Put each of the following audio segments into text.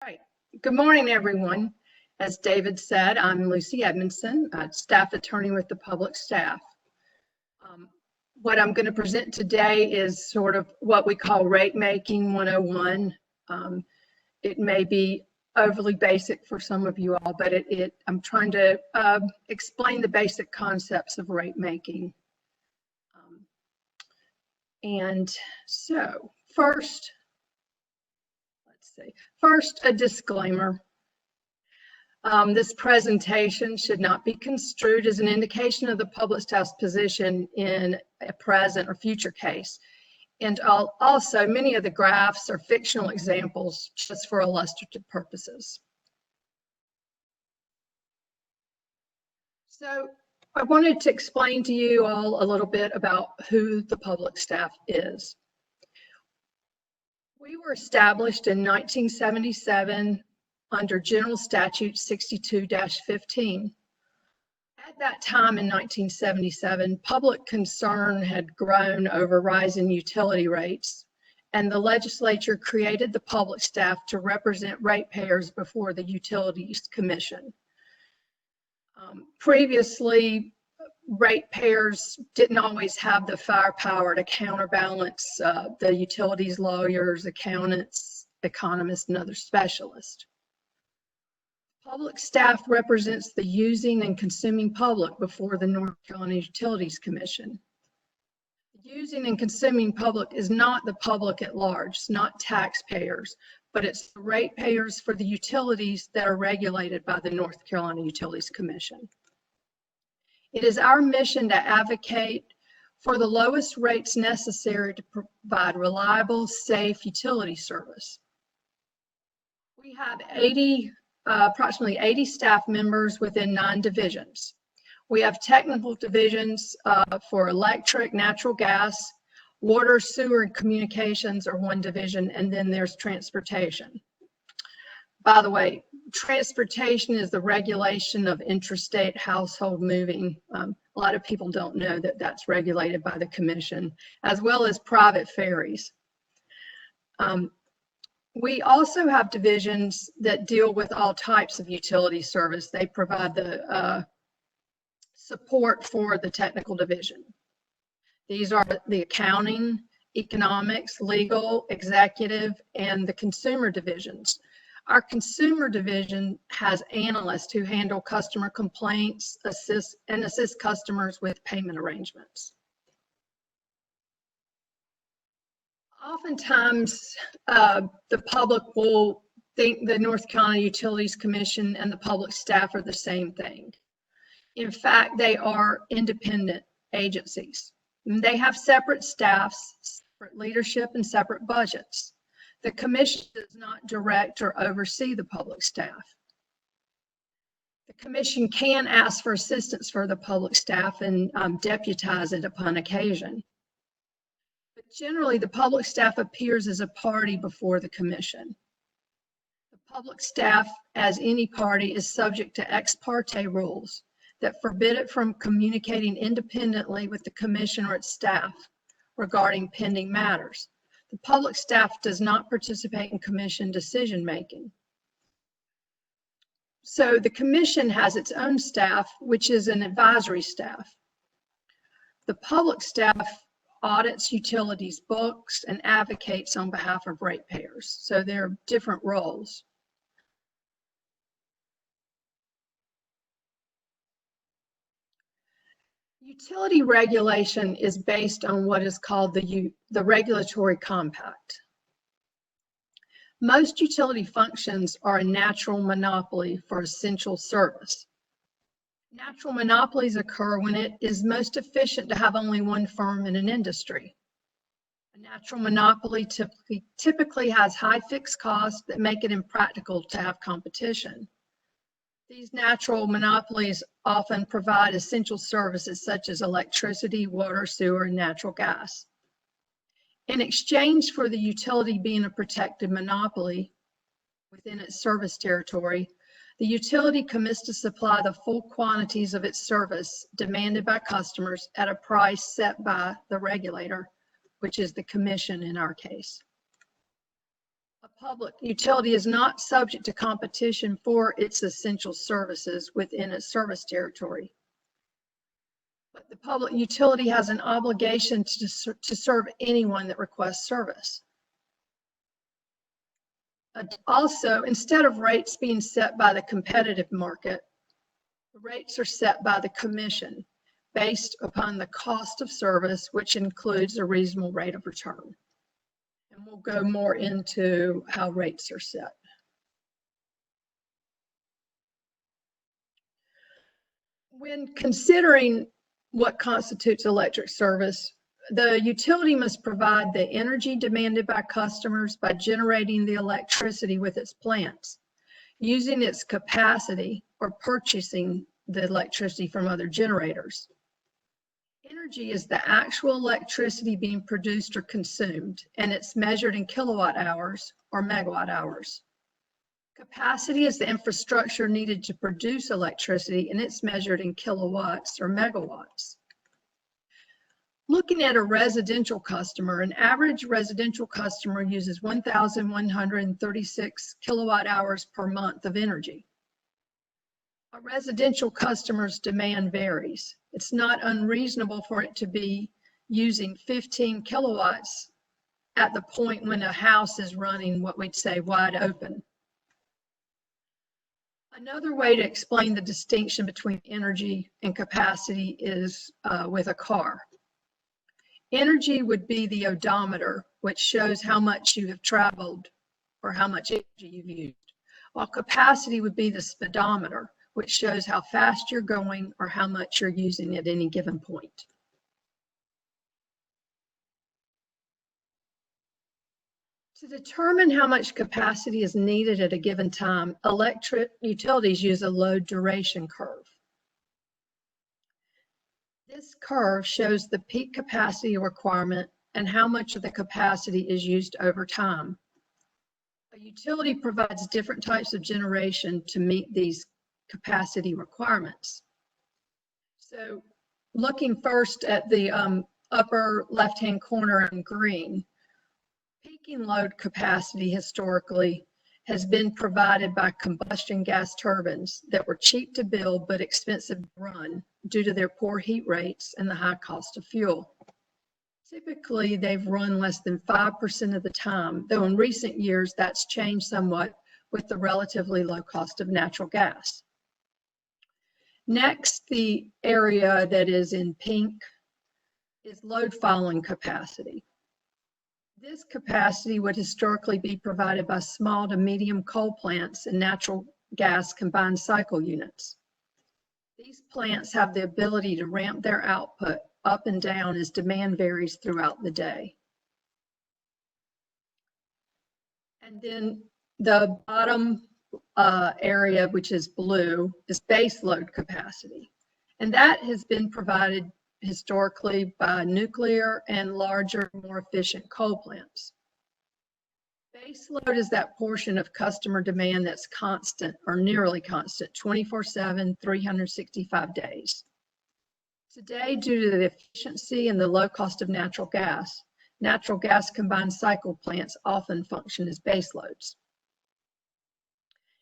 Right. Good morning, everyone. As David said, I'm Lucy Edmondson, staff attorney with the public staff. What I'm going to present today is sort of what we call rate making 101. It may be overly basic for some of you all, but I'm trying to explain the basic concepts of rate making. And so first, First, a disclaimer. This presentation should not be construed as an indication of the public staff's position in a present or future case. And also, many of the graphs are fictional examples just for illustrative purposes. So I wanted to explain to you all a little bit about who the public staff is. We were established in 1977 under General Statute 62-15. At that time in 1977, public concern had grown over rising utility rates, and the legislature created the public staff to represent ratepayers before the Utilities Commission. Previously, ratepayers didn't always have the firepower to counterbalance the utilities lawyers, accountants, economists, and other specialists. Public staff represents the using and consuming public before the North Carolina Utilities Commission. The using and consuming public is not the public at large, it's not taxpayers, but it's the ratepayers for the utilities that are regulated by the North Carolina Utilities Commission. It is our mission to advocate for the lowest rates necessary to provide reliable, safe utility service. We have approximately 80 staff members within 9 divisions. We have technical divisions for electric, natural gas, water, sewer, and communications are one division, and then there's transportation. By the way, transportation is the regulation of interstate household moving. A lot of people don't know that that's regulated by the commission, as well as private ferries. We also have divisions that deal with all types of utility service. They provide the support for the technical division. These are the accounting, economics, legal, executive, and the consumer divisions. Our consumer division has analysts who handle customer complaints, assist customers with payment arrangements. Oftentimes, the public will think the North Carolina Utilities Commission and the public staff are the same thing. In fact, they are independent agencies. They have separate staffs, separate leadership, and separate budgets. The commission does not direct or oversee the public staff. The commission can ask for assistance for the public staff and deputize it upon occasion. But generally, the public staff appears as a party before the commission. The public staff, as any party, is subject to ex parte rules that forbid it from communicating independently with the commission or its staff regarding pending matters. The public staff does not participate in commission decision making. So the commission has its own staff, which is an advisory staff. The public staff audits utilities books and advocates on behalf of ratepayers. So there are different roles. Utility regulation is based on what is called the regulatory compact. Most utility functions are a natural monopoly for essential service. Natural monopolies occur when it is most efficient to have only one firm in an industry. A natural monopoly typically has high fixed costs that make it impractical to have competition. These natural monopolies often provide essential services such as electricity, water, sewer, and natural gas. In exchange for the utility being a protected monopoly within its service territory, the utility commits to supply the full quantities of its service demanded by customers at a price set by the regulator, which is the commission in our case. A public utility is not subject to competition for its essential services within its service territory. But the public utility has an obligation to serve anyone that requests service. Also, instead of rates being set by the competitive market, the rates are set by the commission based upon the cost of service, which includes a reasonable rate of return. And we'll go more into how rates are set. When considering what constitutes electric service, the utility must provide the energy demanded by customers by generating the electricity with its plants, using its capacity, or purchasing the electricity from other generators. Energy is the actual electricity being produced or consumed, and it's measured in kilowatt hours or megawatt hours. Capacity is the infrastructure needed to produce electricity, and it's measured in kilowatts or megawatts. Looking at a residential customer, an average residential customer uses 1,136 kilowatt hours per month of energy. A residential customer's demand varies. It's not unreasonable for it to be using 15 kilowatts at the point when a house is running what we'd say wide open. Another way to explain the distinction between energy and capacity is with a car. Energy would be the odometer, which shows how much you have traveled or how much energy you've used, while capacity would be the speedometer, which shows how fast you're going or how much you're using at any given point. To determine how much capacity is needed at a given time, electric utilities use a load duration curve. This curve shows the peak capacity requirement and how much of the capacity is used over time. A utility provides different types of generation to meet these capacity requirements. So looking first at the upper left-hand corner in green, peaking load capacity historically has been provided by combustion gas turbines that were cheap to build but expensive to run due to their poor heat rates and the high cost of fuel. Typically, they've run less than 5% of the time, though in recent years that's changed somewhat with the relatively low cost of natural gas. Next, the area that is in pink is load following capacity. This capacity would historically be provided by small to medium coal plants and natural gas combined cycle units. These plants have the ability to ramp their output up and down as demand varies throughout the day. And then the bottom area, which is blue, is base load capacity. And that has been provided historically by nuclear and larger, more efficient coal plants. Base load is that portion of customer demand that's constant or nearly constant, 24/7, 365 days. Today, due to the efficiency and the low cost of natural gas combined cycle plants often function as base loads.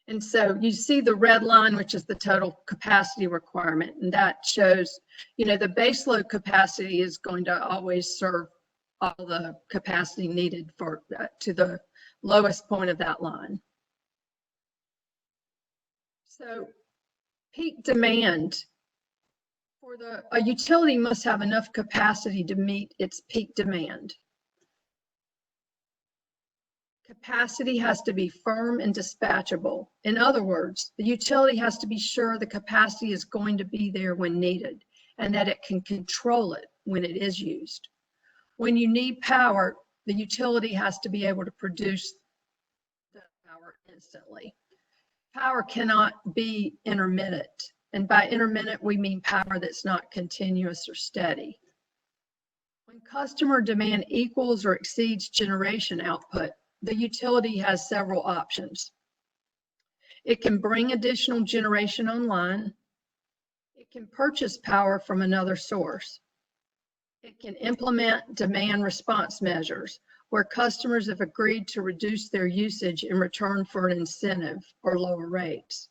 And so you see the red line, which is the total capacity requirement, and that shows, the base load capacity is going to always serve all the capacity needed for to the lowest point of that line. So peak demand for a utility must have enough capacity to meet its peak demand. Capacity has to be firm and dispatchable. In other words, the utility has to be sure the capacity is going to be there when needed and that it can control it when it is used. When you need power, the utility has to be able to produce the power instantly. Power cannot be intermittent. And by intermittent, we mean power that's not continuous or steady. When customer demand equals or exceeds generation output, the utility has several options. It can bring additional generation online. It can purchase power from another source. It can implement demand response measures, where customers have agreed to reduce their usage in return for an incentive or lower rates.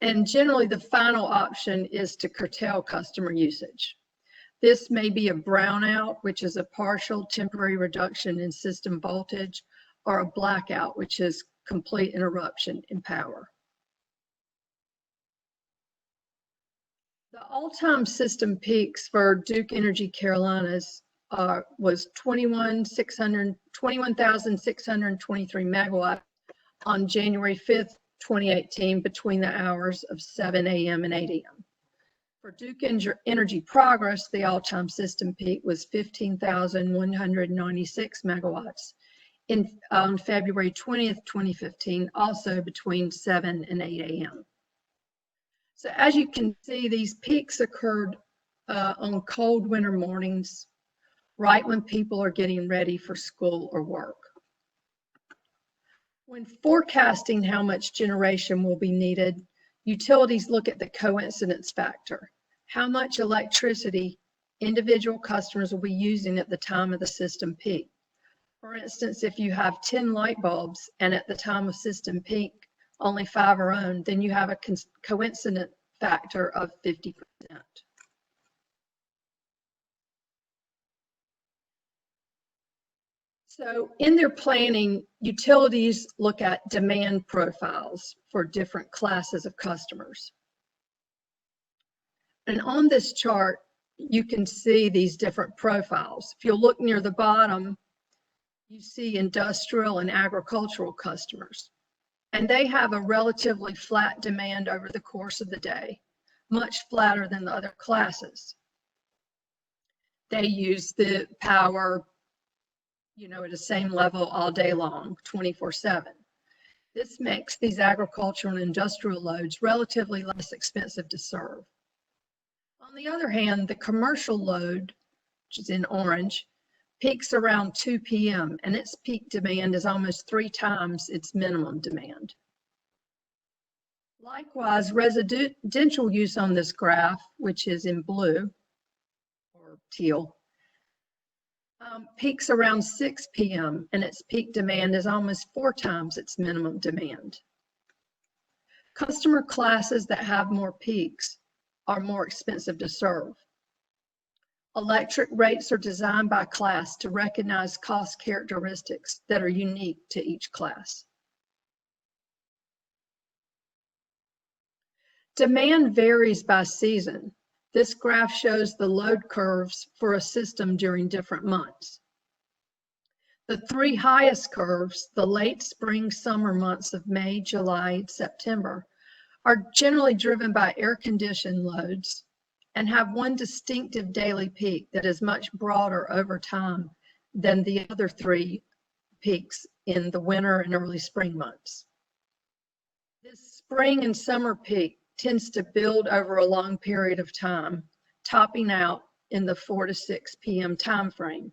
And generally, the final option is to curtail customer usage. This may be a brownout, which is a partial temporary reduction in system voltage, or a blackout, which is complete interruption in power. The all-time system peaks for Duke Energy Carolinas was 21,623 megawatts on January 5th, 2018, between the hours of 7 a.m. and 8 a.m. For Duke Energy Progress, the all-time system peak was 15,196 megawatts on February 20th, 2015, also between 7 and 8 a.m. So as you can see, these peaks occurred on cold winter mornings, right when people are getting ready for school or work. When forecasting how much generation will be needed, utilities look at the coincidence factor, how much electricity individual customers will be using at the time of the system peak. For instance, if you have 10 light bulbs and at the time of system peak, only 5 are owned, then you have a coincident factor of 50%. So in their planning, utilities look at demand profiles for different classes of customers. And on this chart, you can see these different profiles. If you'll look near the bottom, you see industrial and agricultural customers. And they have a relatively flat demand over the course of the day, much flatter than the other classes. They use the power, at the same level all day long, 24/7. This makes these agricultural and industrial loads relatively less expensive to serve. On the other hand, the commercial load, which is in orange, peaks around 2 p.m. and its peak demand is almost 3 times its minimum demand. Likewise, residential use on this graph, which is in blue or teal, peaks around 6 p.m. and its peak demand is almost 4 times its minimum demand. Customer classes that have more peaks are more expensive to serve. Electric rates are designed by class to recognize cost characteristics that are unique to each class. Demand varies by season. This graph shows the load curves for a system during different months. The 3 highest curves, the late spring, summer months of May, July, September, are generally driven by air-conditioned loads and have one distinctive daily peak that is much broader over time than the other 3 peaks in the winter and early spring months. This spring and summer peak tends to build over a long period of time, topping out in the 4 to 6 p.m. time frame,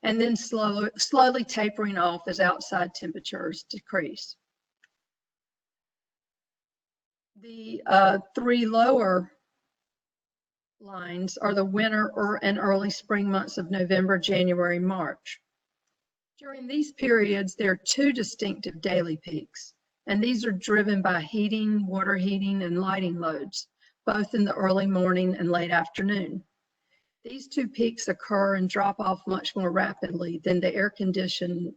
and then slowly tapering off as outside temperatures decrease. The 3 lower lines are the winter and early spring months of November, January, March. During these periods, there are 2 distinctive daily peaks, and these are driven by heating, water heating, and lighting loads, both in the early morning and late afternoon. These 2 peaks occur and drop off much more rapidly than the air-conditioned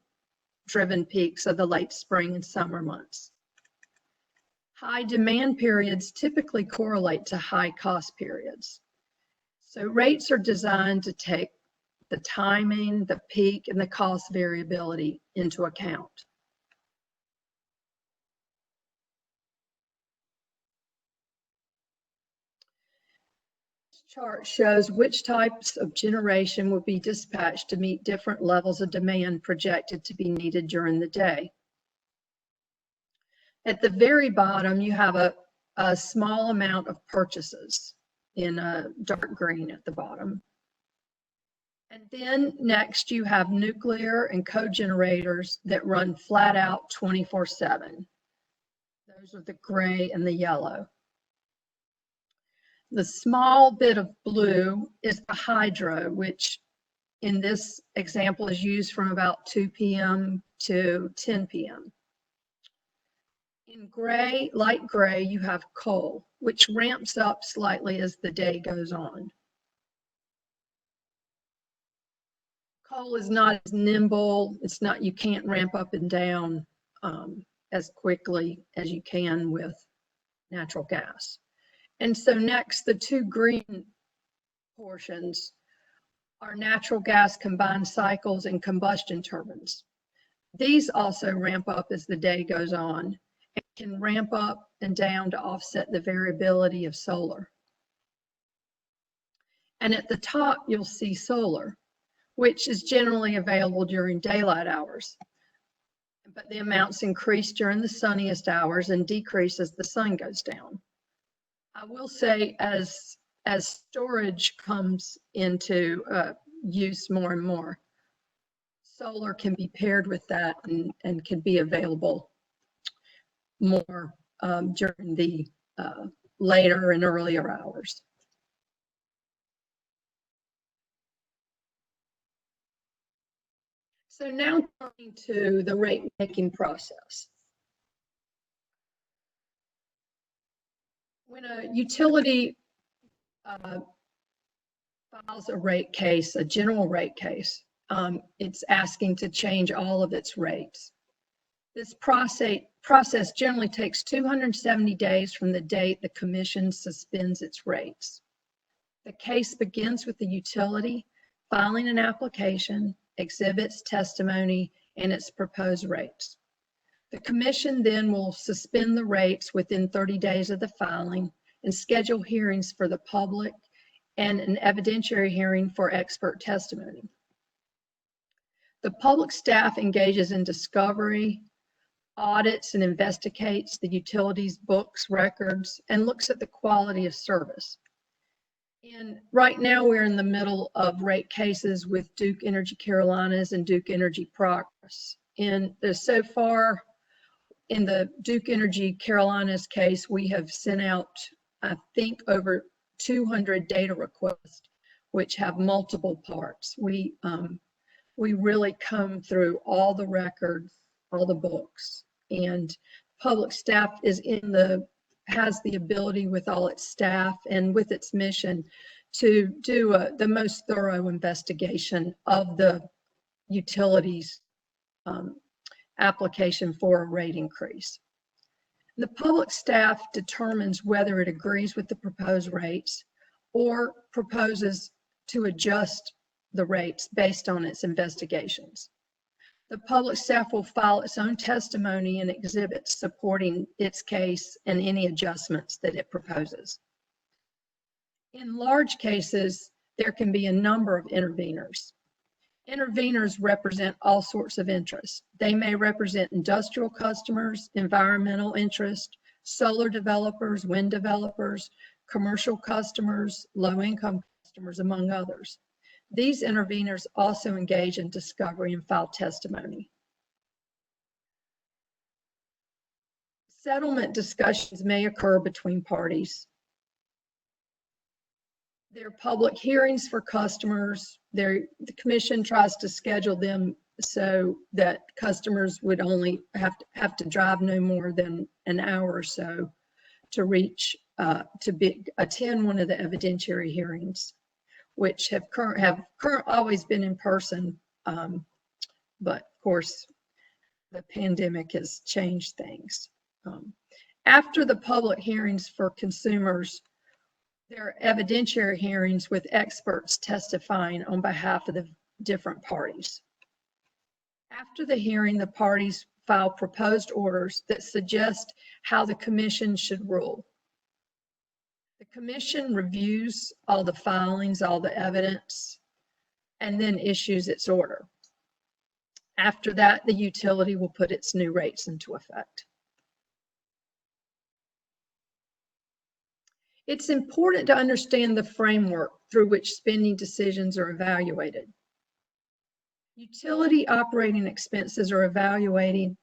driven peaks of the late spring and summer months. High demand periods typically correlate to high cost periods. So rates are designed to take the timing, the peak, and the cost variability into account. This chart shows which types of generation will be dispatched to meet different levels of demand projected to be needed during the day. At the very bottom, you have a small amount of purchases in a dark green at the bottom. And then next you have nuclear and cogenerators that run flat out 24/7. Those are the gray and the yellow. The small bit of blue is the hydro, which in this example is used from about 2 p.m. to 10 p.m. In gray, light gray, you have coal, which ramps up slightly as the day goes on. Coal is not as nimble. It's not, you can't ramp up and down as quickly as you can with natural gas. And so next, the two green portions are natural gas combined cycles and combustion turbines. These also ramp up as the day goes on and can ramp up and down to offset the variability of solar. And at the top, you'll see solar, which is generally available during daylight hours. But the amounts increase during the sunniest hours and decrease as the sun goes down. I will say as storage comes into use more and more, solar can be paired with that and can be available more during the later and earlier hours. So now turning to the rate making process. When a utility files a rate case, a general rate case, it's asking to change all of its rates. This process generally takes 270 days from the date the commission suspends its rates. The case begins with the utility filing an application, exhibits testimony, and its proposed rates. The commission then will suspend the rates within 30 days of the filing and schedule hearings for the public and an evidentiary hearing for expert testimony. The public staff engages in discovery, audits and investigates the utilities, books, records, and looks at the quality of service. And right now we're in the middle of rate cases with Duke Energy Carolinas and Duke Energy Progress. And so far in the Duke Energy Carolinas case, we have sent out, I think, over 200 data requests, which have multiple parts. We really comb through all the records, all the books, and public staff has the ability with all its staff and with its mission to do the most thorough investigation of the utilities application for a rate increase. The public staff determines whether it agrees with the proposed rates or proposes to adjust the rates based on its investigations. The public staff will file its own testimony and exhibits supporting its case and any adjustments that it proposes. In large cases, there can be a number of interveners. Interveners represent all sorts of interests. They may represent industrial customers, environmental interest, solar developers, wind developers, commercial customers, low-income customers, among others. These interveners also engage in discovery and file testimony. Settlement discussions may occur between parties. There are public hearings for customers. The commission tries to schedule them so that customers would only have to drive no more than an hour or so to reach attend one of the evidentiary hearings, which have always been in person, but of course the pandemic has changed things. After the public hearings for consumers, there are evidentiary hearings with experts testifying on behalf of the different parties. After the hearing, the parties file proposed orders that suggest how the commission should rule. The commission reviews all the filings, all the evidence, and then issues its order. After that, the utility will put its new rates into effect. It's important to understand the framework through which spending decisions are evaluated. Utility operating expenses are evaluated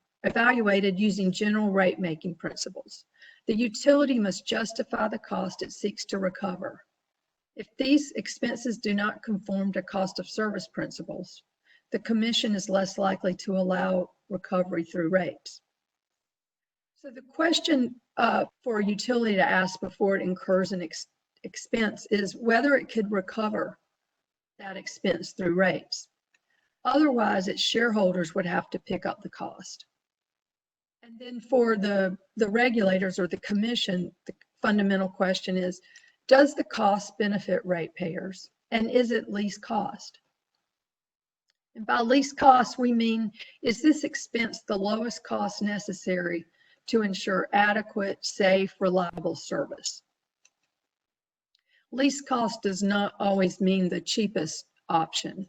using general rate-making principles. The utility must justify the cost it seeks to recover. If these expenses do not conform to cost of service principles, the Commission is less likely to allow recovery through rates. So the question for a utility to ask before it incurs an expense is whether it could recover that expense through rates. Otherwise, its shareholders would have to pick up the cost. And then for the regulators or the Commission, the fundamental question is, does the cost benefit ratepayers? And is it least cost? And by least cost, we mean, is this expense the lowest cost necessary to ensure adequate, safe, reliable service? Least cost does not always mean the cheapest option.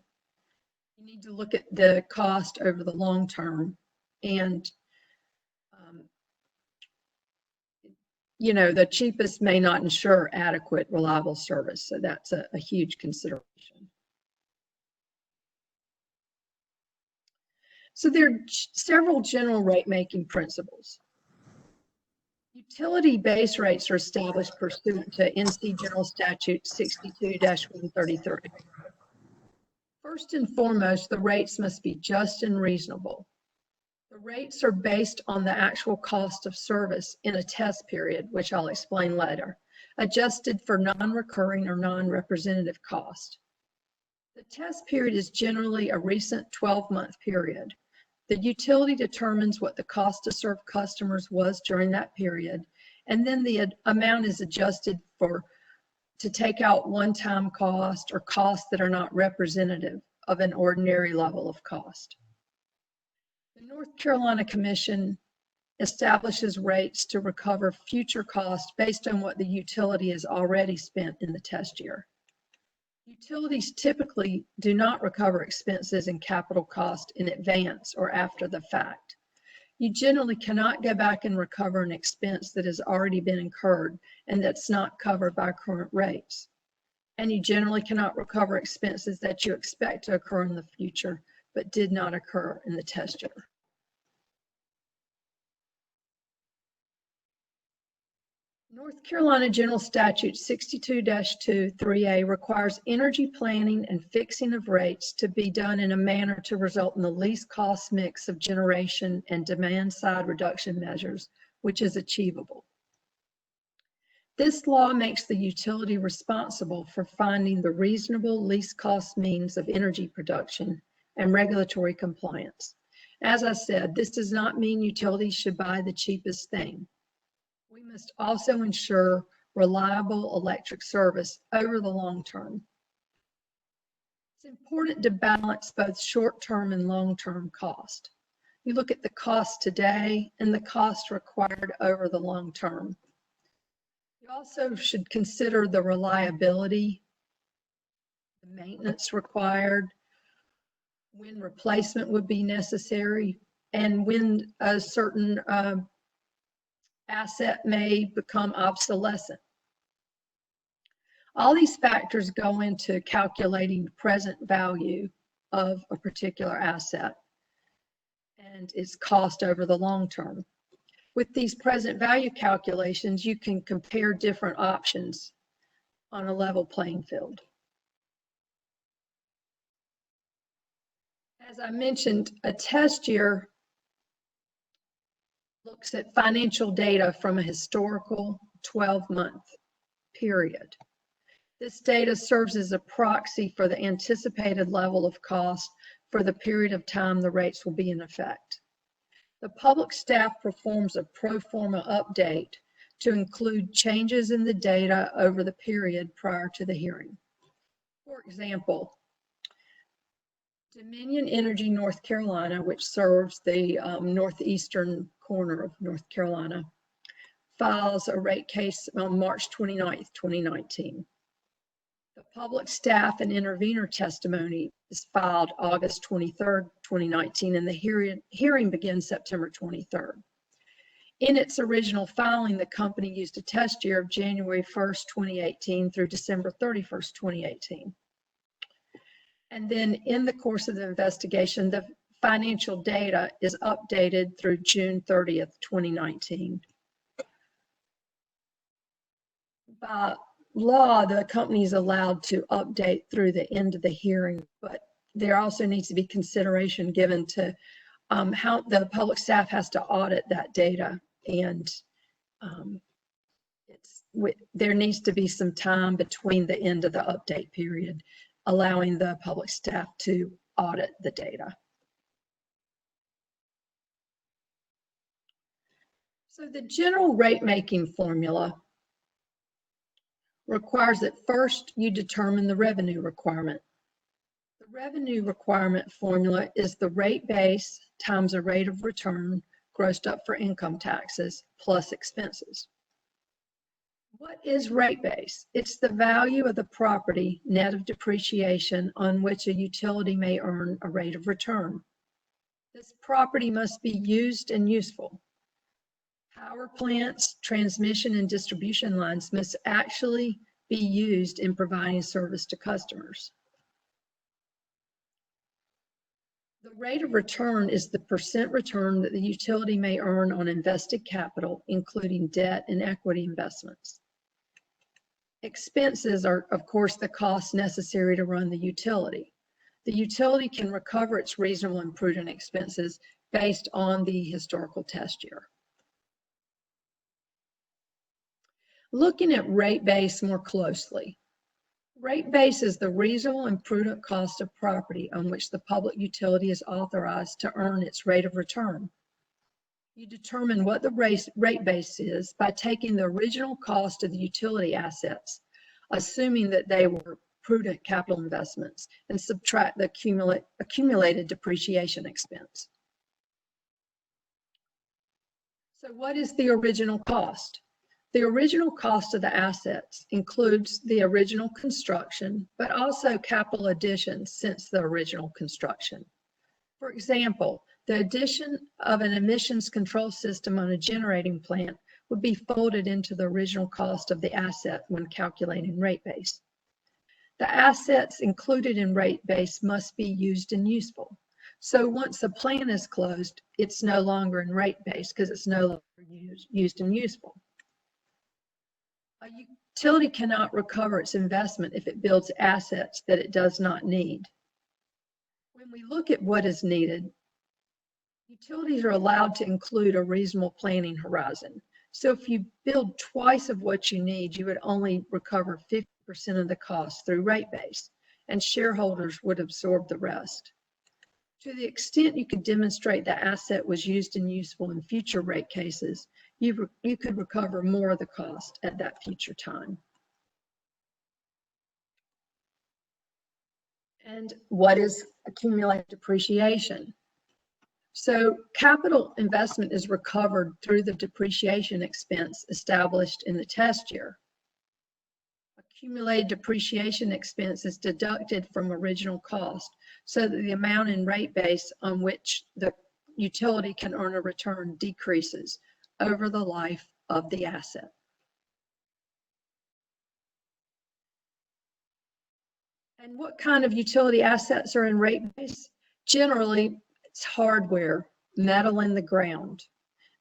You need to look at the cost over the long term, and the cheapest may not ensure adequate, reliable service. So that's a huge consideration. So there are several general rate-making principles. Utility base rates are established pursuant to NC General Statute 62-133. First and foremost, the rates must be just and reasonable. The rates are based on the actual cost of service in a test period, which I'll explain later, adjusted for non-recurring or non-representative cost. The test period is generally a recent 12-month period. The utility determines what the cost to serve customers was during that period, and then the amount is adjusted to take out one-time cost or costs that are not representative of an ordinary level of cost. The North Carolina Commission establishes rates to recover future costs based on what the utility has already spent in the test year. Utilities typically do not recover expenses and capital cost in advance or after the fact. You generally cannot go back and recover an expense that has already been incurred and that's not covered by current rates. And you generally cannot recover expenses that you expect to occur in the future but did not occur in the test year. North Carolina General Statute 62-2-3A requires energy planning and fixing of rates to be done in a manner to result in the least cost mix of generation and demand side reduction measures, which is achievable. This law makes the utility responsible for finding the reasonable least cost means of energy production and regulatory compliance. As I said, this does not mean utilities should buy the cheapest thing. We must also ensure reliable electric service over the long term. It's important to balance both short-term and long-term cost. You look at the cost today and the cost required over the long term. You also should consider the reliability, the maintenance required, when replacement would be necessary, and when a certain asset may become obsolescent. All these factors go into calculating the present value of a particular asset and its cost over the long term. With these present value calculations, you can compare different options on a level playing field. As I mentioned, a test year looks at financial data from a historical 12-month period. This data serves as a proxy for the anticipated level of cost for the period of time the rates will be in effect. The public staff performs a pro forma update to include changes in the data over the period prior to the hearing. For example, Dominion Energy North Carolina, which serves the northeastern corner of North Carolina, files a rate case on March 29th, 2019. The public staff and intervenor testimony is filed August 23rd, 2019, and the hearing begins September 23rd. In its original filing, the company used a test year of January 1st, 2018 through December 31st, 2018. And then in the course of the investigation, the financial data is updated through June 30th, 2019. By law, the company is allowed to update through the end of the hearing, but there also needs to be consideration given to how the public staff has to audit that data. And there needs to be some time between the end of the update period, allowing the public staff to audit the data. So the general rate making formula requires that first you determine the revenue requirement. The revenue requirement formula is the rate base times a rate of return grossed up for income taxes plus expenses. What is rate base? It's the value of the property net of depreciation on which a utility may earn a rate of return. This property must be used and useful. Power plants, transmission, and distribution lines must actually be used in providing service to customers. The rate of return is the percent return that the utility may earn on invested capital, including debt and equity investments. Expenses are, of course, the costs necessary to run the utility. The utility can recover its reasonable and prudent expenses based on the historical test year. Looking at rate base more closely, rate base is the reasonable and prudent cost of property on which the public utility is authorized to earn its rate of return. You determine what the rate base is by taking the original cost of the utility assets, assuming that they were prudent capital investments, and subtract the accumulated depreciation expense. So what is the original cost? The original cost of the assets includes the original construction, but also capital additions since the original construction. For example, the addition of an emissions control system on a generating plant would be folded into the original cost of the asset when calculating rate base. The assets included in rate base must be used and useful. So once the plant is closed, it's no longer in rate base because it's no longer used and useful. A utility cannot recover its investment if it builds assets that it does not need. When we look at what is needed, utilities are allowed to include a reasonable planning horizon. So if you build twice of what you need, you would only recover 50% of the cost through rate base, and shareholders would absorb the rest. To the extent you could demonstrate the asset was used and useful in future rate cases, you could recover more of the cost at that future time. And what is accumulated depreciation? So capital investment is recovered through the depreciation expense established in the test year. Accumulated depreciation expense is deducted from original cost so that the amount in rate base on which the utility can earn a return decreases over the life of the asset. And what kind of utility assets are in rate base? Generally, it's hardware, metal in the ground.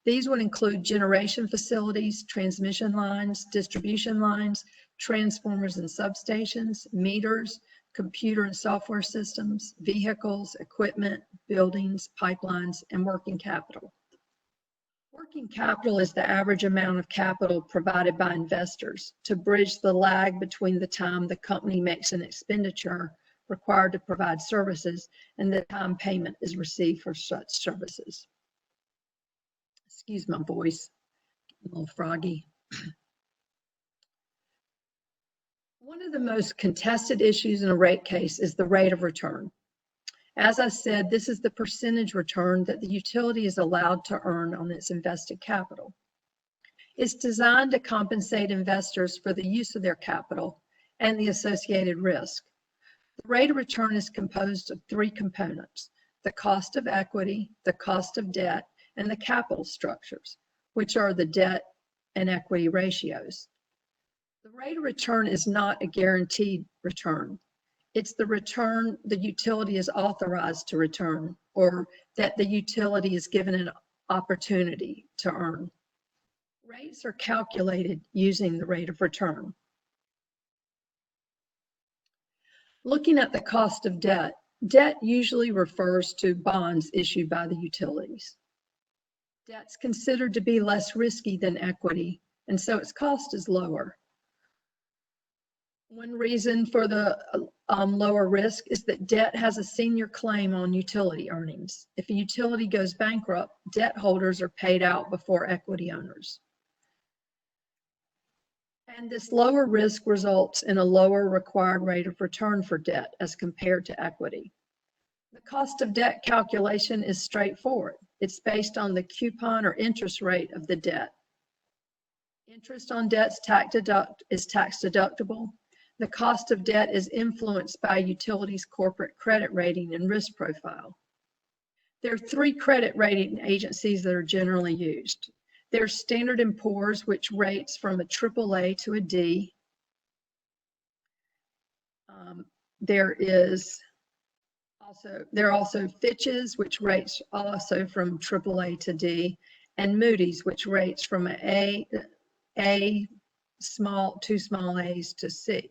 These would include generation facilities, transmission lines, distribution lines, transformers and substations, meters, computer and software systems, vehicles, equipment, buildings, pipelines, and working capital. Working capital is the average amount of capital provided by investors to bridge the lag between the time the company makes an expenditure required to provide services and the time payment is received for such services. Excuse my voice, a little froggy. One of the most contested issues in a rate case is the rate of return. As I said, this is the percentage return that the utility is allowed to earn on its invested capital. It's designed to compensate investors for the use of their capital and the associated risk. The rate of return is composed of three components: the cost of equity, the cost of debt, and the capital structures, which are the debt and equity ratios. The rate of return is not a guaranteed return. It's the return the utility is authorized to return, or that the utility is given an opportunity to earn. Rates are calculated using the rate of return. Looking at the cost of debt, debt usually refers to bonds issued by the utilities. Debt's considered to be less risky than equity, and so its cost is lower. One reason for the lower risk is that debt has a senior claim on utility earnings. If a utility goes bankrupt, debt holders are paid out before equity owners. And this lower risk results in a lower required rate of return for debt as compared to equity. The cost of debt calculation is straightforward. It's based on the coupon or interest rate of the debt. Interest on debts is tax deductible. The cost of debt is influenced by utilities' corporate credit rating and risk profile. There are 3 credit rating agencies that are generally used. There's Standard & Poor's, which rates from a AAA to a D. There are also Fitch's, which rates also from AAA to D, and Moody's, which rates from an A small, 2 small A's to C.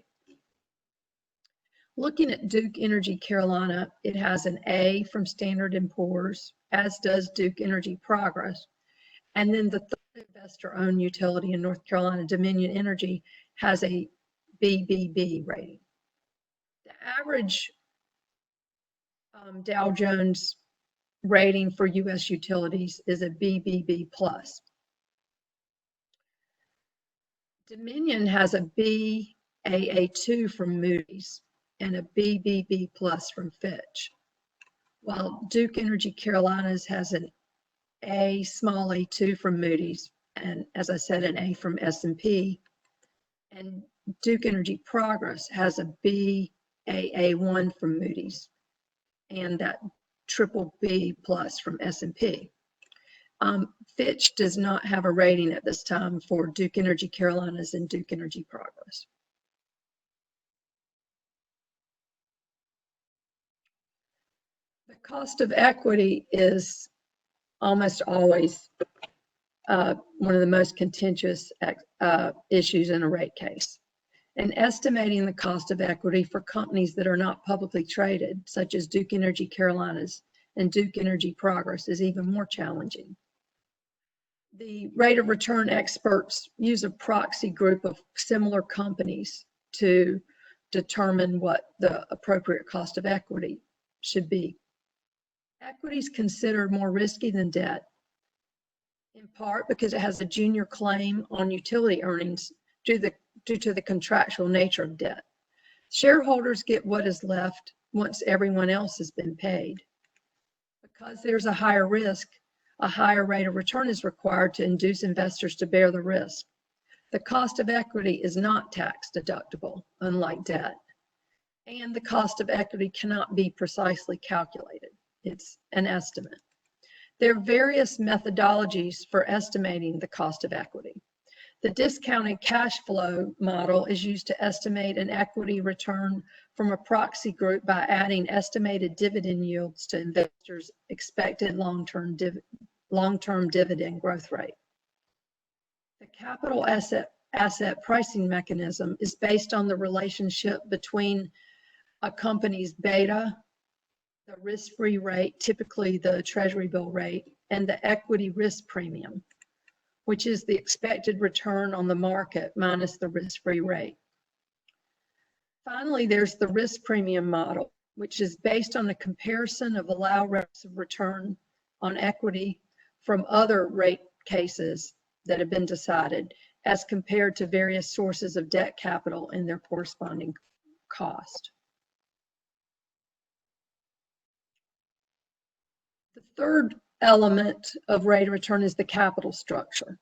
Looking at Duke Energy Carolina, it has an A from Standard & Poor's, as does Duke Energy Progress. And then the third investor-owned utility in North Carolina, Dominion Energy, has a BBB rating. The average Dow Jones rating for U.S. utilities is a BBB+. Dominion has a Baa2 from Moody's and a BBB+ from Fitch, while Duke Energy Carolinas has an A small a2 from Moody's, and as I said, an A from S&P, and Duke Energy Progress has a Baa1 from Moody's, and that BBB+ from S&P. Fitch does not have a rating at this time for Duke Energy Carolinas and Duke Energy Progress. The cost of equity is almost always one of the most contentious issues in a rate case. And estimating the cost of equity for companies that are not publicly traded, such as Duke Energy Carolinas and Duke Energy Progress, is even more challenging. The rate of return experts use a proxy group of similar companies to determine what the appropriate cost of equity should be. Equity is considered more risky than debt, in part because it has a junior claim on utility earnings due to the contractual nature of debt. Shareholders get what is left once everyone else has been paid. Because there's a higher risk, a higher rate of return is required to induce investors to bear the risk. The cost of equity is not tax deductible, unlike debt, and the cost of equity cannot be precisely calculated. It's an estimate. There are various methodologies for estimating the cost of equity. The discounted cash flow model is used to estimate an equity return from a proxy group by adding estimated dividend yields to investors' expected long-term dividend growth rate. The capital asset pricing mechanism is based on the relationship between a company's beta, the risk-free rate, typically the Treasury bill rate, and the equity risk premium, which is the expected return on the market minus the risk-free rate. Finally, there's the risk premium model, which is based on a comparison of allowed rates of return on equity from other rate cases that have been decided as compared to various sources of debt capital and their corresponding cost. The third element of rate of return is the capital structure.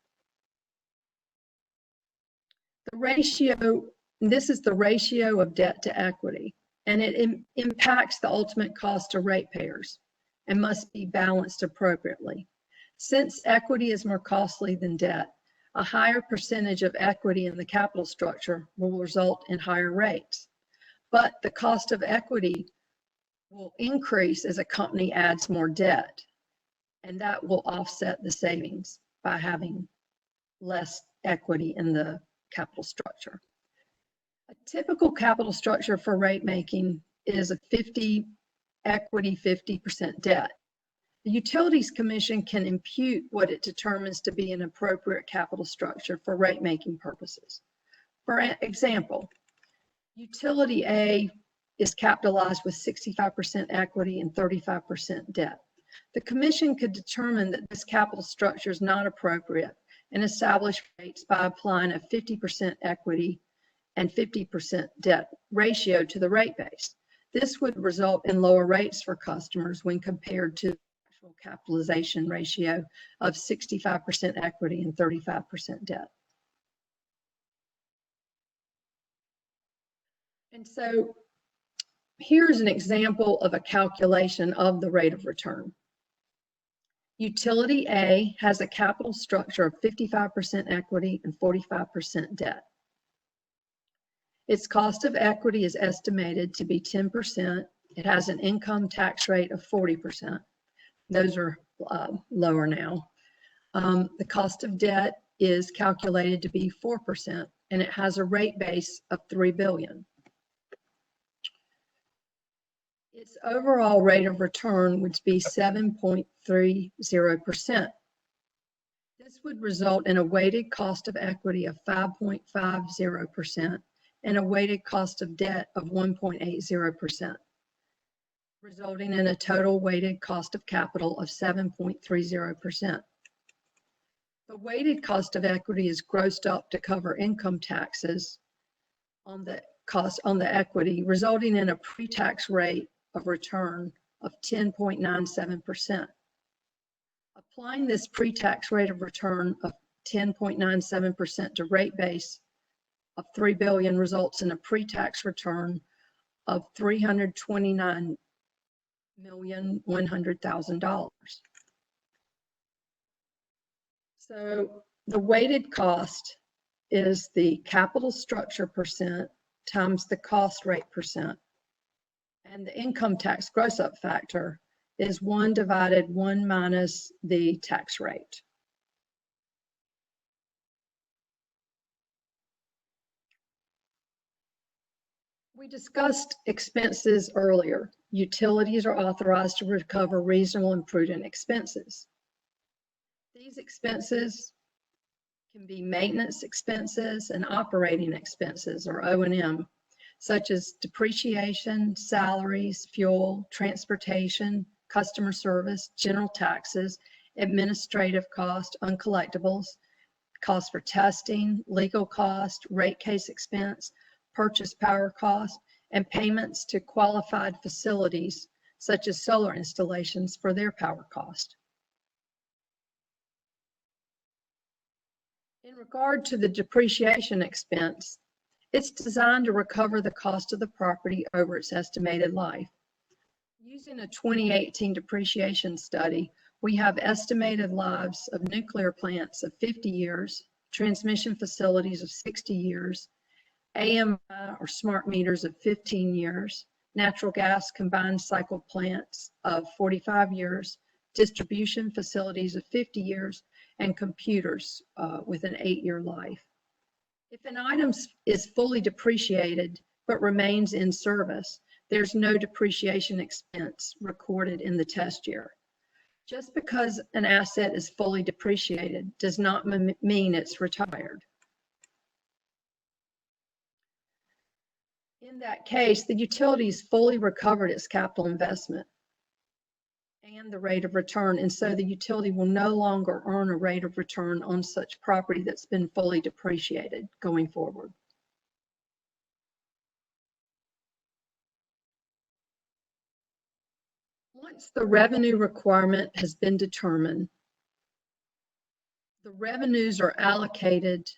The ratio, this is the ratio of debt to equity, and it impacts the ultimate cost to ratepayers and must be balanced appropriately. Since equity is more costly than debt, a higher percentage of equity in the capital structure will result in higher rates. But the cost of equity will increase as a company adds more debt, and that will offset the savings by having less equity in the capital structure. A typical capital structure for rate making is a 50 equity, 50% debt. The Utilities Commission can impute what it determines to be an appropriate capital structure for rate making purposes. For example, Utility A is capitalized with 65% equity and 35% debt. The Commission could determine that this capital structure is not appropriate and establish rates by applying a 50% equity and 50% debt ratio to the rate base. This would result in lower rates for customers when compared to the actual capitalization ratio of 65% equity and 35% debt. And so here's an example of a calculation of the rate of return. Utility A has a capital structure of 55% equity and 45% debt. Its cost of equity is estimated to be 10%. It has an income tax rate of 40%. Those are lower now. The cost of debt is calculated to be 4%, and it has a rate base of $3 billion. Its overall rate of return would be 7.30%. This would result in a weighted cost of equity of 5.50% and a weighted cost of debt of 1.80%, resulting in a total weighted cost of capital of 7.30%. The weighted cost of equity is grossed up to cover income taxes on the equity, resulting in a pre-tax rate of return of 10.97%. Applying this pre-tax rate of return of 10.97% to rate base of $3 billion results in a pre-tax return of $329,100,000. So the weighted cost is the capital structure percent times the cost rate percent. And the income tax gross up factor is 1 divided 1 minus the tax rate. We discussed expenses earlier. Utilities are authorized to recover reasonable and prudent expenses. These expenses can be maintenance expenses and operating expenses, or O&M, such as depreciation, salaries, fuel, transportation, customer service, general taxes, administrative cost, uncollectibles, cost for testing, legal cost, rate case expense, purchase power cost, and payments to qualified facilities such as solar installations for their power cost. In regard to the depreciation expense, it's designed to recover the cost of the property over its estimated life. Using a 2018 depreciation study, we have estimated lives of nuclear plants of 50 years, transmission facilities of 60 years, AMI or smart meters of 15 years, natural gas combined cycle plants of 45 years, distribution facilities of 50 years, and computers with an 8-year life. If an item is fully depreciated but remains in service, there's no depreciation expense recorded in the test year. Just because an asset is fully depreciated does not mean it's retired. In that case, the utilities fully recovered its capital investment and the rate of return, and so the utility will no longer earn a rate of return on such property that's been fully depreciated going forward. Once the revenue requirement has been determined, the revenues are allocated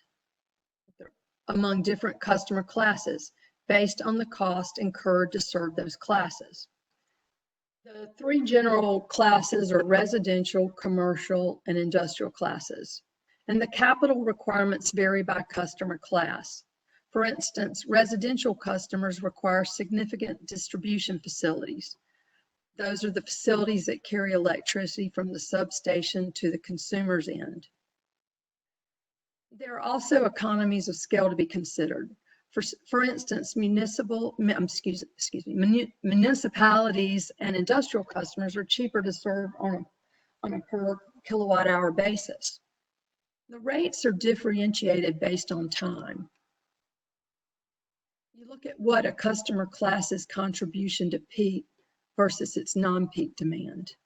among different customer classes based on the cost incurred to serve those classes. The 3 general classes are residential, commercial, and industrial classes, and the capital requirements vary by customer class. For instance, residential customers require significant distribution facilities. Those are the facilities that carry electricity from the substation to the consumer's end. There are also economies of scale to be considered. For instance, municipalities and industrial customers are cheaper to serve on a per kilowatt hour basis. The rates are differentiated based on time. You look at what a customer class's contribution to peak versus its non-peak demand.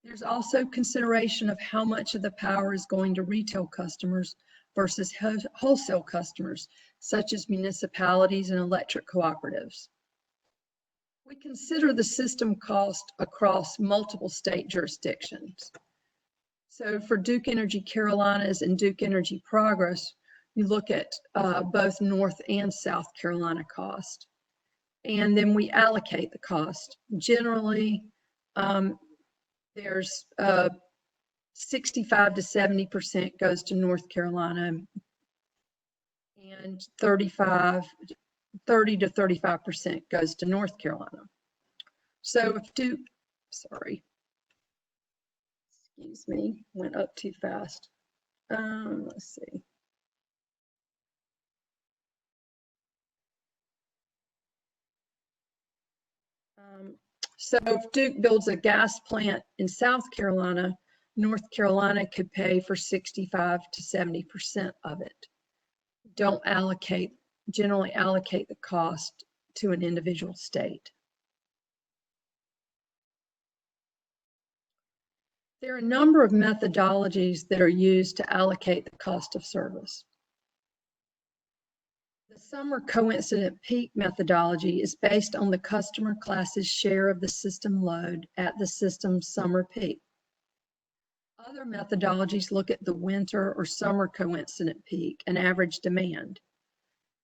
There's also consideration of how much of the power is going to retail customers versus wholesale customers, such as municipalities and electric cooperatives. We consider the system cost across multiple state jurisdictions. So for Duke Energy Carolinas and Duke Energy Progress, you look at both North and South Carolina cost. And then we allocate the cost. Generally, there's 65 to 70% goes to North Carolina, and 30 to 35% goes to North Carolina. So if Duke, sorry, excuse me, went up too fast. Let's see. So if Duke builds a gas plant in South Carolina, North Carolina could pay for 65 to 70% of it. Don't generally allocate the cost to an individual state. There are a number of methodologies that are used to allocate the cost of service. The summer coincident peak methodology is based on the customer class's share of the system load at the system's summer peak. Other methodologies look at the winter or summer coincident peak and average demand.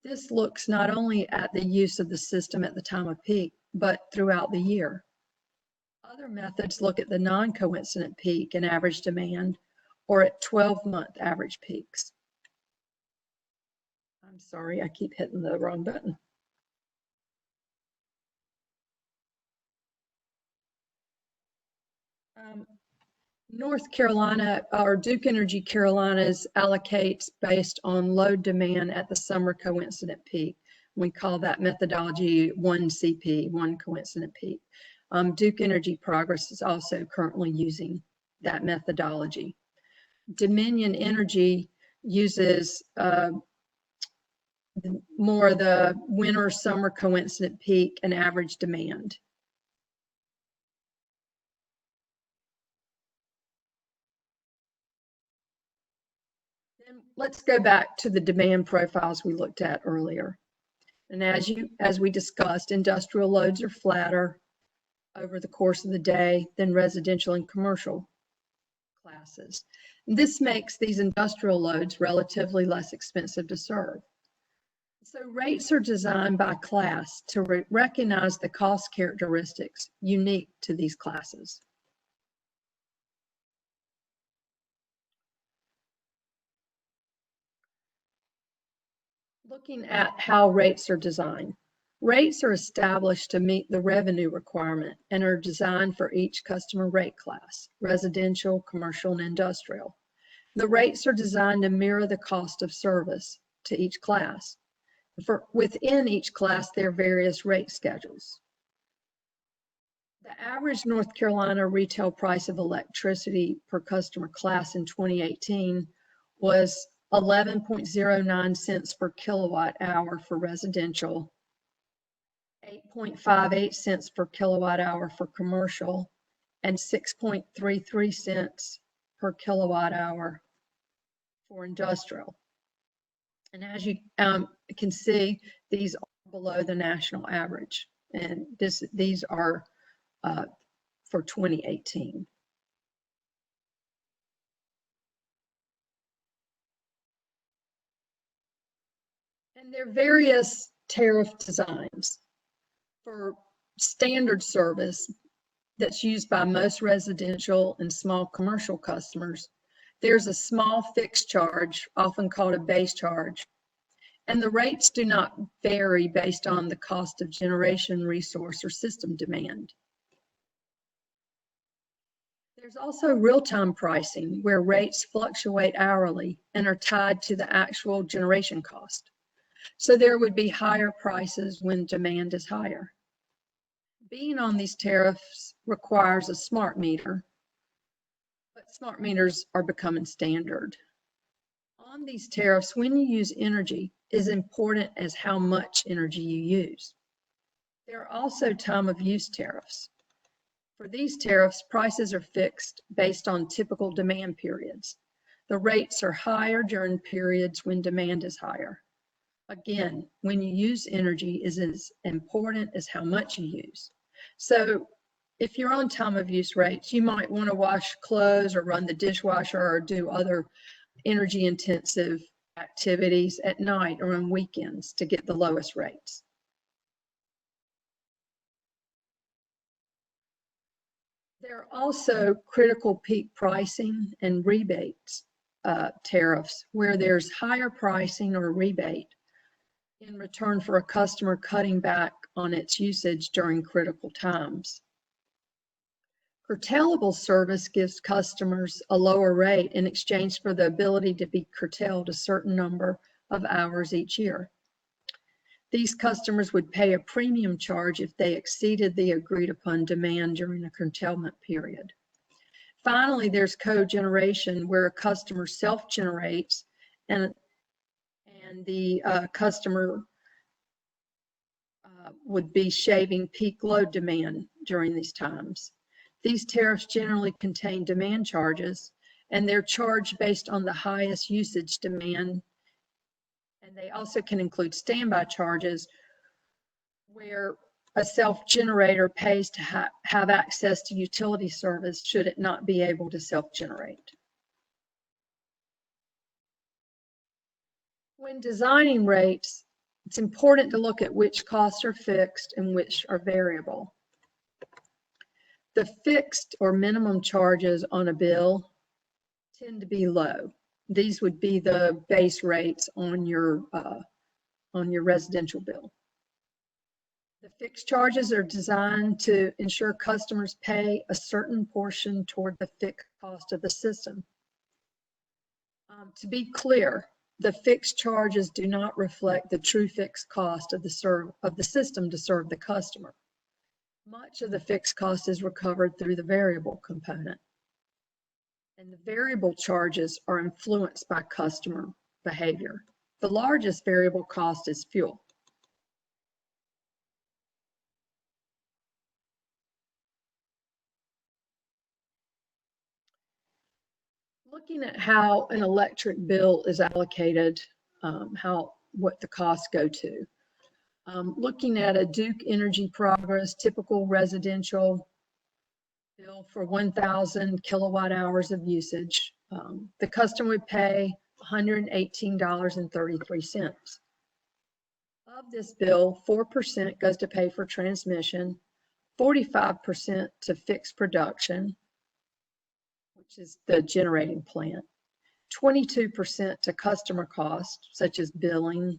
This looks not only at the use of the system at the time of peak, but throughout the year. Other methods look at the non-coincident peak and average demand, or at 12-month average peaks. I'm sorry, I keep hitting the wrong button. North Carolina, or Duke Energy Carolinas, allocates based on load demand at the summer coincident peak. We call that methodology 1CP, one coincident peak. Duke Energy Progress is also currently using that methodology. Dominion Energy uses more of the winter summer coincident peak and average demand. Then let's go back to the demand profiles we looked at earlier. And as we discussed, industrial loads are flatter over the course of the day than residential and commercial classes. This makes these industrial loads relatively less expensive to serve. So rates are designed by class to recognize the cost characteristics unique to these classes. Looking at how rates are designed. Rates are established to meet the revenue requirement and are designed for each customer rate class, residential, commercial, and industrial. The rates are designed to mirror the cost of service to each class. Within each class, there are various rate schedules. The average North Carolina retail price of electricity per customer class in 2018 was 11.09 cents per kilowatt hour for residential, 8.58 cents per kilowatt hour for commercial, and 6.33 cents per kilowatt hour for industrial. And as you can see, these are below the national average, and these are for 2018. And there are various tariff designs. For standard service that's used by most residential and small commercial customers, there's a small fixed charge, often called a base charge, and the rates do not vary based on the cost of generation, resource, or system demand. There's also real-time pricing, where rates fluctuate hourly and are tied to the actual generation cost. So there would be higher prices when demand is higher. Being on these tariffs requires a smart meter, but smart meters are becoming standard. On these tariffs, when you use energy, is important as how much energy you use. There are also time of use tariffs. For these tariffs, prices are fixed based on typical demand periods. The rates are higher during periods when demand is higher. Again, when you use energy is as important as how much you use. So if you're on time of use rates, you might want to wash clothes or run the dishwasher or do other energy intensive activities at night or on weekends to get the lowest rates. There are also critical peak pricing and rebates tariffs where there's higher pricing or rebate in return for a customer cutting back on its usage during critical times. Curtailable service gives customers a lower rate in exchange for the ability to be curtailed a certain number of hours each year. These customers would pay a premium charge if they exceeded the agreed upon demand during a curtailment period. Finally, there's cogeneration where a customer self-generates and the customer would be shaving peak load demand during these times. These tariffs generally contain demand charges, and they're charged based on the highest usage demand. And they also can include standby charges where a self-generator pays to have access to utility service should it not be able to self-generate. When designing rates, it's important to look at which costs are fixed and which are variable. The fixed or minimum charges on a bill tend to be low. These would be the base rates on your residential bill. The fixed charges are designed to ensure customers pay a certain portion toward the fixed cost of the system. To be clear, the fixed charges do not reflect the true fixed cost of the system to serve the customer. Much of the fixed cost is recovered through the variable component. And the variable charges are influenced by customer behavior. The largest variable cost is fuel. Looking at how an electric bill is allocated, what the costs go to. Looking at a Duke Energy Progress typical residential bill for 1,000 kilowatt hours of usage, the customer would pay $118.33. Of this bill, 4% goes to pay for transmission, 45% to fixed production, which is the generating plant, 22% to customer costs, such as billing,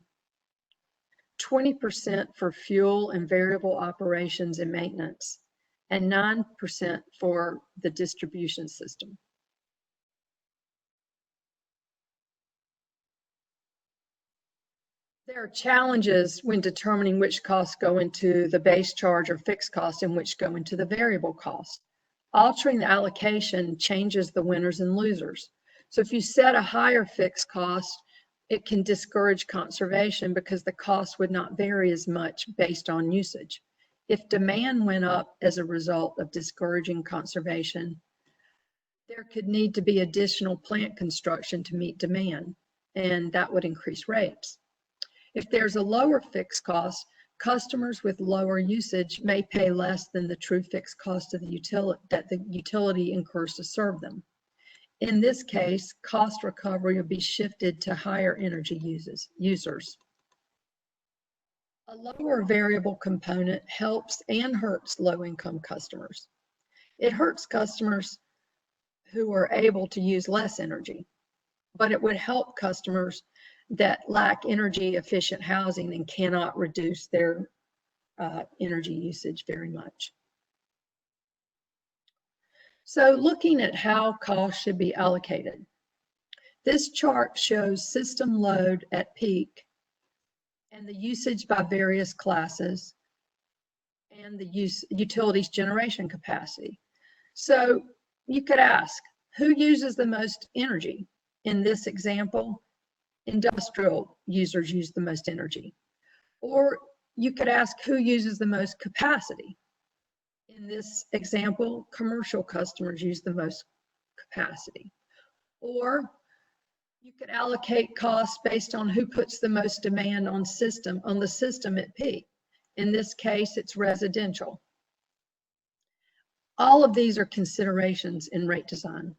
20% for fuel and variable operations and maintenance, and 9% for the distribution system. There are challenges when determining which costs go into the base charge or fixed cost and which go into the variable cost. Altering the allocation changes the winners and losers. So if you set a higher fixed cost, it can discourage conservation because the cost would not vary as much based on usage. If demand went up as a result of discouraging conservation, there could need to be additional plant construction to meet demand, and that would increase rates. If there's a lower fixed cost, customers with lower usage may pay less than the true fixed cost of the utility incurs to serve them. In this case, cost recovery will be shifted to higher energy users. A lower variable component helps and hurts low-income customers. It hurts customers who are able to use less energy, but it would help customers that lack energy efficient housing and cannot reduce their energy usage very much. So looking at how costs should be allocated. This chart shows system load at peak and the usage by various classes, and the utilities generation capacity. So you could ask, who uses the most energy? In this example, industrial users use the most energy. Or you could ask, who uses the most capacity? In this example, commercial customers use the most capacity. Or you could allocate costs based on who puts the most demand on the system at peak. In this case, it's residential. All of these are considerations in rate design.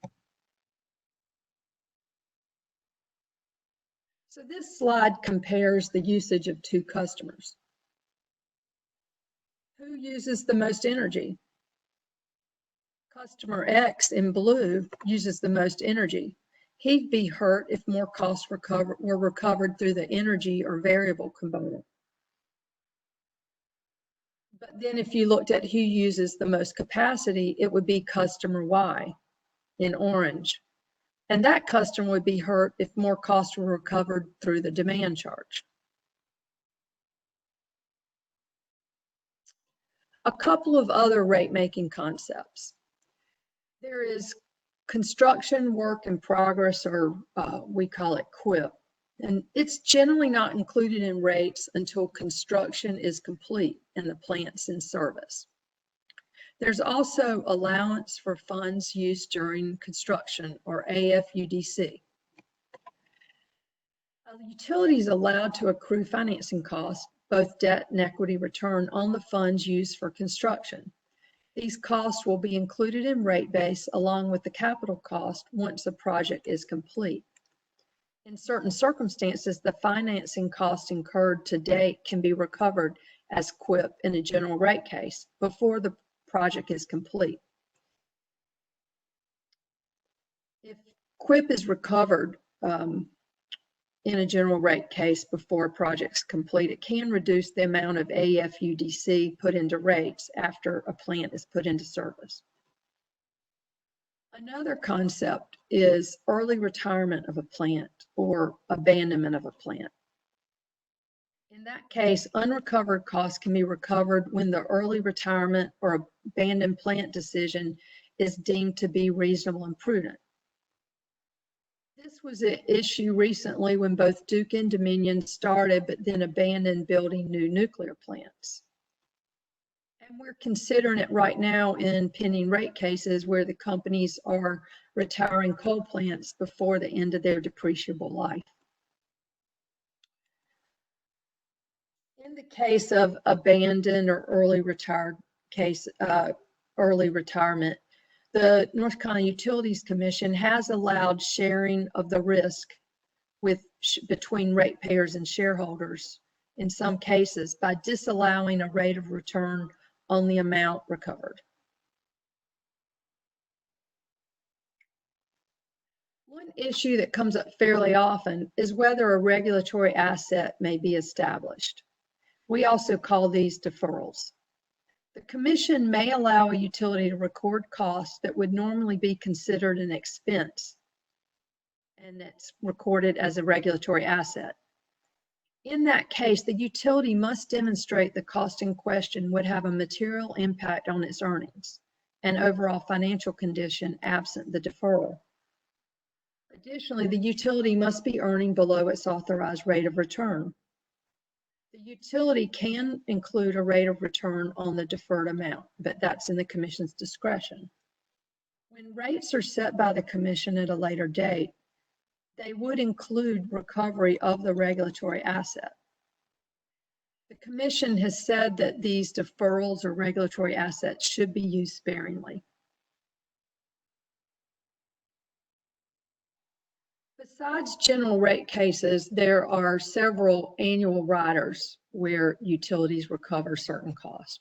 So this slide compares the usage of two customers. Who uses the most energy? Customer X in blue uses the most energy. He'd be hurt if more costs were recovered through the energy or variable component. But then if you looked at who uses the most capacity, it would be customer Y in orange. And that customer would be hurt if more costs were recovered through the demand charge. A couple of other rate-making concepts. There is construction work in progress, or we call it CWIP. And it's generally not included in rates until construction is complete and the plant's in service. There's also allowance for funds used during construction, or AFUDC. The utility is allowed to accrue financing costs, both debt and equity return, on the funds used for construction. These costs will be included in rate base along with the capital cost once the project is complete. In certain circumstances, the financing cost incurred to date can be recovered as CWIP in a general rate case before the project is complete. If CWIP is recovered in a general rate case before a project's complete, it can reduce the amount of AFUDC put into rates after a plant is put into service. Another concept is early retirement of a plant or abandonment of a plant. In that case, unrecovered costs can be recovered when the early retirement or abandoned plant decision is deemed to be reasonable and prudent. This was an issue recently when both Duke and Dominion started but then abandoned building new nuclear plants. And we're considering it right now in pending rate cases where the companies are retiring coal plants before the end of their depreciable life. In the case of abandoned or early retirement, the North Carolina Utilities Commission has allowed sharing of the risk between ratepayers and shareholders in some cases by disallowing a rate of return on the amount recovered. One issue that comes up fairly often is whether a regulatory asset may be established. We also call these deferrals. The Commission may allow a utility to record costs that would normally be considered an expense, and that's recorded as a regulatory asset. In that case, the utility must demonstrate the cost in question would have a material impact on its earnings and overall financial condition absent the deferral. Additionally, the utility must be earning below its authorized rate of return. The utility can include a rate of return on the deferred amount, but that's in the Commission's discretion. When rates are set by the Commission at a later date, they would include recovery of the regulatory asset. The Commission has said that these deferrals or regulatory assets should be used sparingly. Besides general rate cases, there are several annual riders where utilities recover certain costs.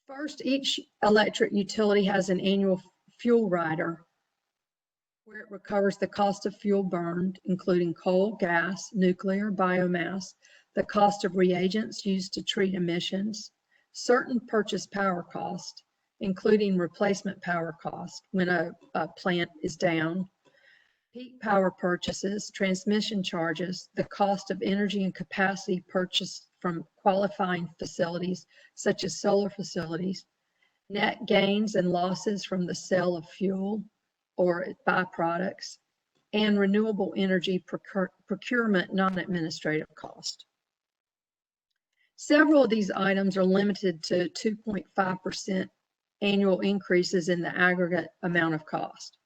First, each electric utility has an annual fuel rider where it recovers the cost of fuel burned, including coal, gas, nuclear, biomass, the cost of reagents used to treat emissions, certain purchased power costs, including replacement power cost when a plant is down, peak power purchases, transmission charges, the cost of energy and capacity purchased from qualifying facilities such as solar facilities, net gains and losses from the sale of fuel or byproducts, and renewable energy procurement non-administrative cost. Several of these items are limited to 2.5% annual increases in the aggregate amount of cost.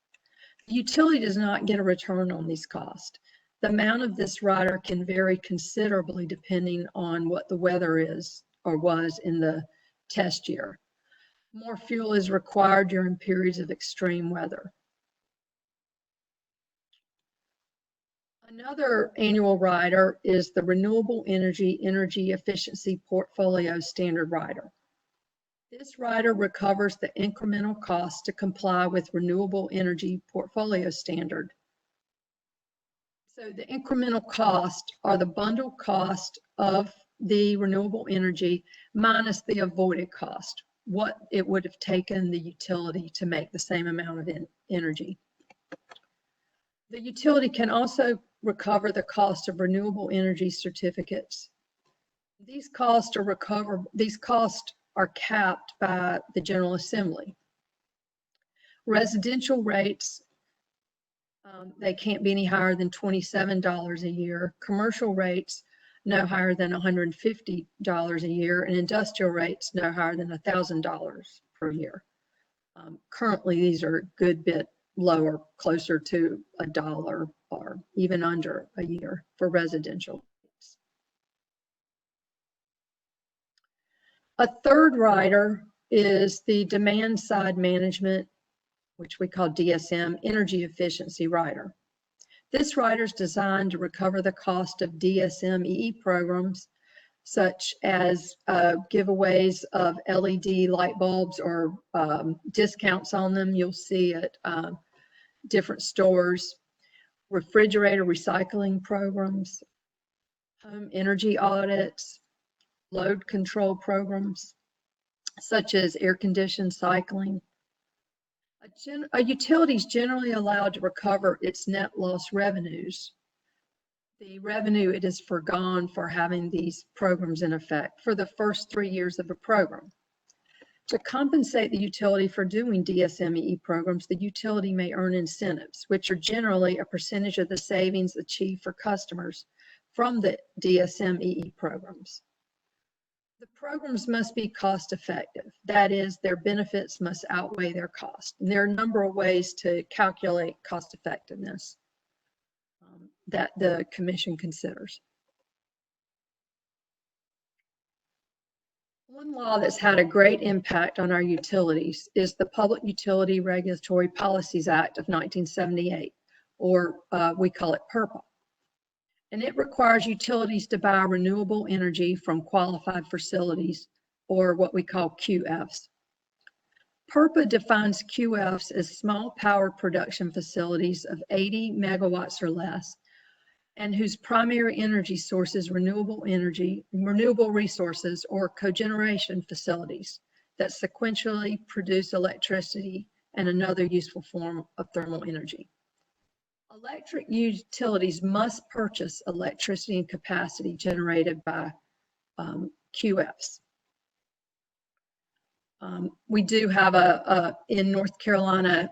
The utility does not get a return on these costs. The amount of this rider can vary considerably depending on what the weather is or was in the test year. More fuel is required during periods of extreme weather. Another annual rider is the Renewable Energy Efficiency Portfolio Standard Rider. This rider recovers the incremental cost to comply with Renewable Energy Portfolio Standard. So the incremental cost are the bundled cost of the renewable energy minus the avoided cost, what it would have taken the utility to make the same amount of energy. The utility can also recover the cost of renewable energy certificates. These costs are capped by the General Assembly. Residential rates, they can't be any higher than $27 a year. Commercial rates, no higher than $150 a year, and industrial rates, no higher than $1,000 per year. Currently, these are a good bit lower, closer to $1 or even under a year for residential. A third rider is the demand side management, which we call DSM, energy efficiency rider. This rider is designed to recover the cost of DSM-EE programs, such as giveaways of LED light bulbs or discounts on them you'll see at different stores, refrigerator recycling programs, home energy audits, load control programs, such as air-conditioned cycling. A utility is generally allowed to recover its net loss revenues, the revenue it is forgone for having these programs in effect, for the first 3 years of a program. To compensate the utility for doing DSM-EE programs, the utility may earn incentives, which are generally a percentage of the savings achieved for customers from the DSM-EE programs. The programs must be cost effective. That is, their benefits must outweigh their cost. And there are a number of ways to calculate cost effectiveness that the Commission considers. One law that's had a great impact on our utilities is the Public Utility Regulatory Policies Act of 1978, or we call it PURPA. And it requires utilities to buy renewable energy from qualified facilities, or what we call QFs. PURPA defines QFs as small power production facilities of 80 megawatts or less, and whose primary energy source is renewable resources or cogeneration facilities that sequentially produce electricity and another useful form of thermal energy. Electric utilities must purchase electricity and capacity generated by QFs. We do have in North Carolina,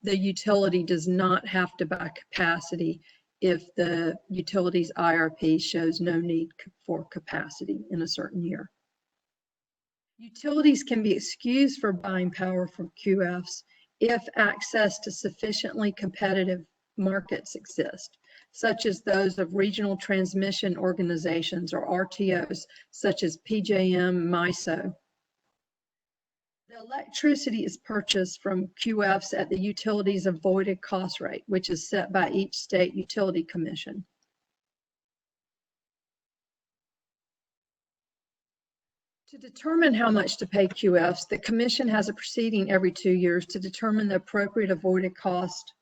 the utility does not have to buy capacity if the utility's IRP shows no need for capacity in a certain year. Utilities can be excused for buying power from QFs if access to sufficiently competitive markets exist, such as those of regional transmission organizations or RTOs, such as PJM, MISO. The electricity is purchased from QFs at the utility's avoided cost rate, which is set by each state utility commission. To determine how much to pay QFs, the commission has a proceeding every 2 years to determine the appropriate avoided cost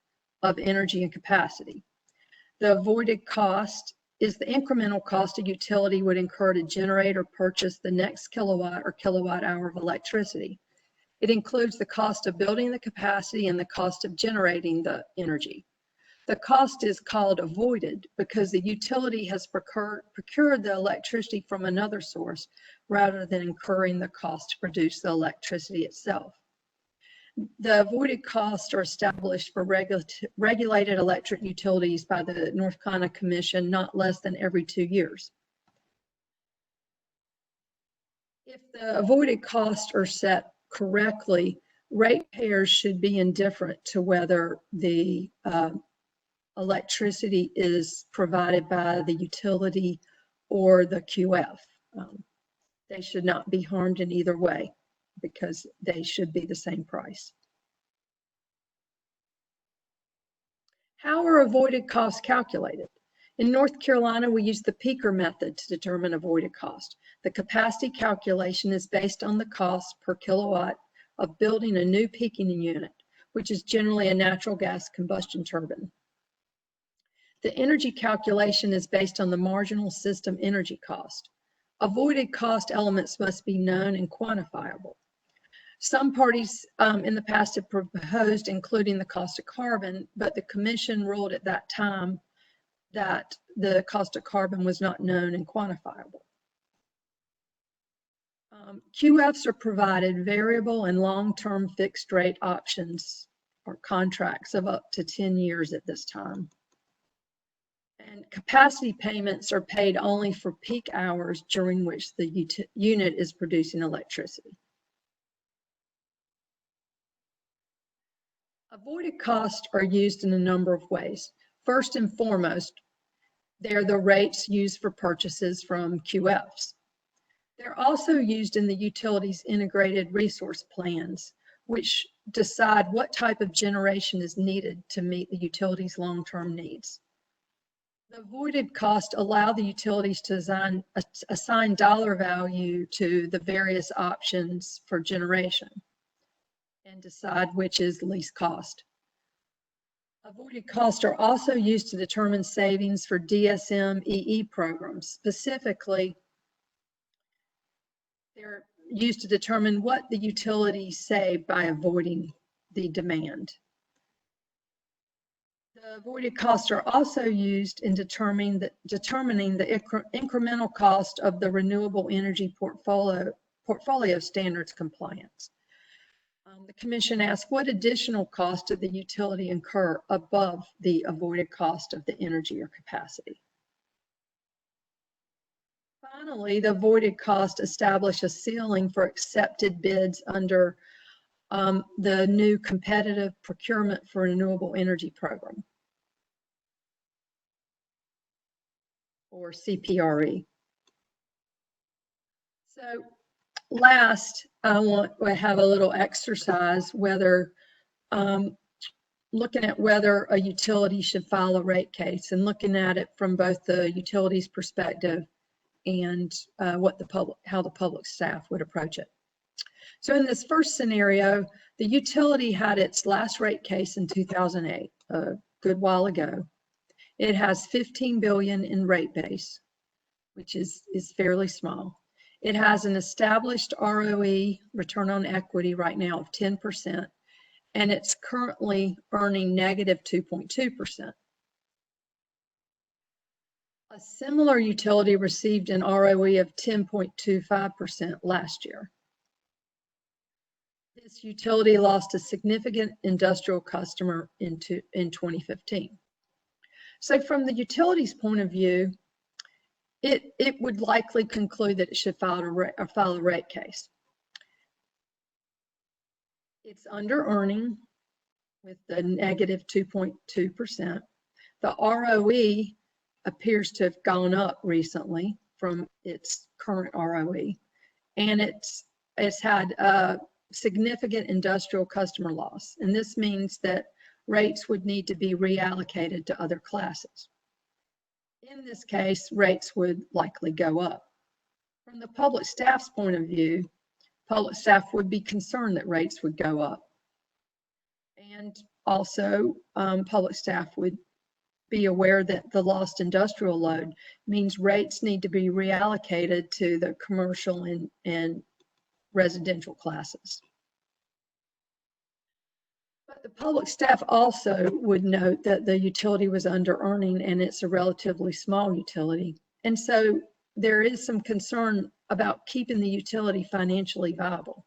of energy and capacity. The avoided cost is the incremental cost a utility would incur to generate or purchase the next kilowatt or kilowatt hour of electricity. It includes the cost of building the capacity and the cost of generating the energy. The cost is called avoided because the utility has procured the electricity from another source rather than incurring the cost to produce the electricity itself. The avoided costs are established for regulated electric utilities by the North Carolina Commission not less than every 2 years. If the avoided costs are set correctly, ratepayers should be indifferent to whether the electricity is provided by the utility or the QF. They should not be harmed in either way because they should be the same price. How are avoided costs calculated? In North Carolina, we use the peaker method to determine avoided cost. The capacity calculation is based on the cost per kilowatt of building a new peaking unit, which is generally a natural gas combustion turbine. The energy calculation is based on the marginal system energy cost. Avoided cost elements must be known and quantifiable. Some parties in the past have proposed including the cost of carbon, but the Commission ruled at that time that the cost of carbon was not known and quantifiable. QFs are provided variable and long-term fixed rate options or contracts of up to 10 years at this time. And capacity payments are paid only for peak hours during which the unit is producing electricity. Avoided costs are used in a number of ways. First and foremost, they're the rates used for purchases from QFs. They're also used in the utilities' integrated resource plans, which decide what type of generation is needed to meet the utilities' long-term needs. The avoided costs allow the utilities to assign dollar value to the various options for generation and decide which is least cost. Avoided costs are also used to determine savings for DSM-EE programs. Specifically, they're used to determine what the utilities save by avoiding the demand. The avoided costs are also used in determining the incremental cost of the renewable energy portfolio standards compliance. The Commission asked, what additional cost did the utility incur above the avoided cost of the energy or capacity? Finally, the avoided cost established a ceiling for accepted bids under the new Competitive Procurement for Renewable Energy Program, or CPRE. So last, I want to have a little exercise whether looking at whether a utility should file a rate case and looking at it from both the utility's perspective and how the public staff would approach it. So in this first scenario, the utility had its last rate case in 2008, a good while ago. It has $15 billion in rate base, which is fairly small. It has an established ROE, return on equity, right now of 10%, and it's currently earning negative 2.2%. A similar utility received an ROE of 10.25% last year. This utility lost a significant industrial customer in 2015. So from the utility's point of view, it would likely conclude that it should file a rate case. It's under earning with the negative 2.2%. The ROE appears to have gone up recently from its current ROE, and it's had a significant industrial customer loss. And this means that rates would need to be reallocated to other classes. In this case, rates would likely go up. From the public staff's point of view, public staff would be concerned that rates would go up. And also, public staff would be aware that the lost industrial load means rates need to be reallocated to the commercial and residential classes. But But the public staff also would note that the utility was under earning, and it's a relatively small utility. And so there is some concern about keeping the utility financially viable.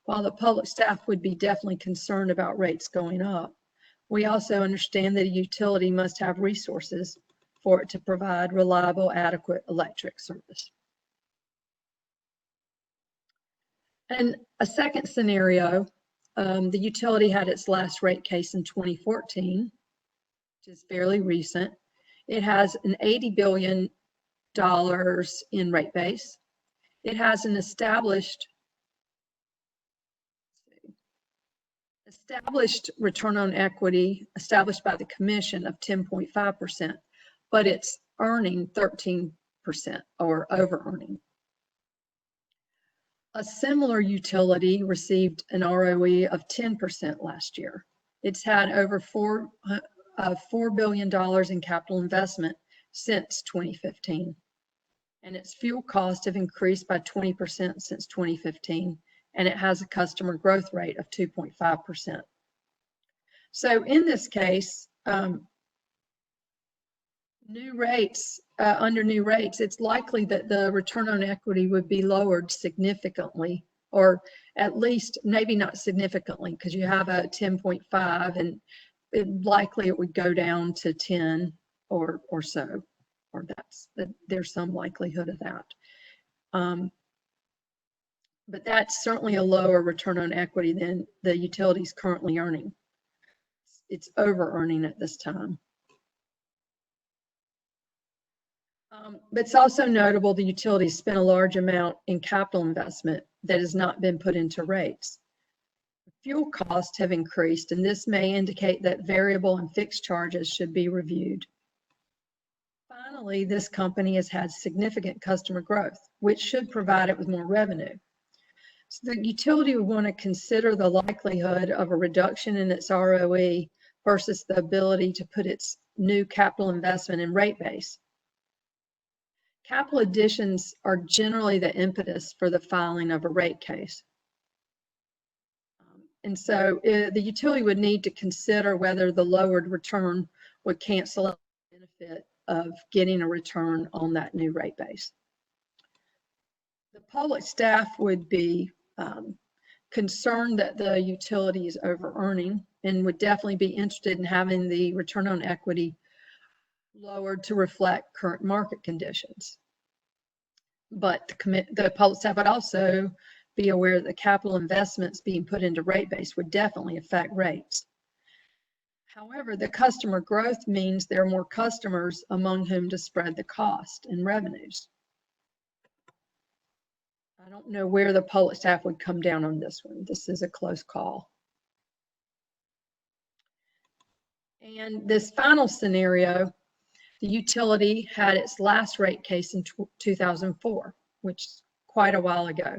While the public staff would be definitely concerned about rates going up, we also understand that a utility must have resources for it to provide reliable, adequate electric service. And a second scenario, the utility had its last rate case in 2014, which is fairly recent. It has an $80 billion in rate base. It has an established return on equity established by the commission of 10.5%, but it's earning 13% or over earning. A similar utility received an ROE of 10% last year. It's had over $4 billion in capital investment since 2015. And its fuel costs have increased by 20% since 2015. And it has a customer growth rate of 2.5%. So in this case, under new rates, it's likely that the return on equity would be lowered significantly, or at least maybe not significantly, because you have a 10.5 and likely it would go down to 10 or so, or there's some likelihood of that. But that's certainly a lower return on equity than the utility's currently earning. It's over earning at this time. But it's also notable the utility spent a large amount in capital investment that has not been put into rates. Fuel costs have increased, and this may indicate that variable and fixed charges should be reviewed. Finally, this company has had significant customer growth, which should provide it with more revenue. So the utility would want to consider the likelihood of a reduction in its ROE versus the ability to put its new capital investment in rate base. Capital additions are generally the impetus for the filing of a rate case. And so the utility would need to consider whether the lowered return would cancel out the benefit of getting a return on that new rate base. The public staff would be concerned that the utility is over earning and would definitely be interested in having the return on equity lowered to reflect current market conditions. But the public staff would also be aware that the capital investments being put into rate base would definitely affect rates. However, the customer growth means there are more customers among whom to spread the cost and revenues. I don't know where the public staff would come down on this one. This is a close call. And this final scenario, the utility had its last rate case in 2004, which is quite a while ago.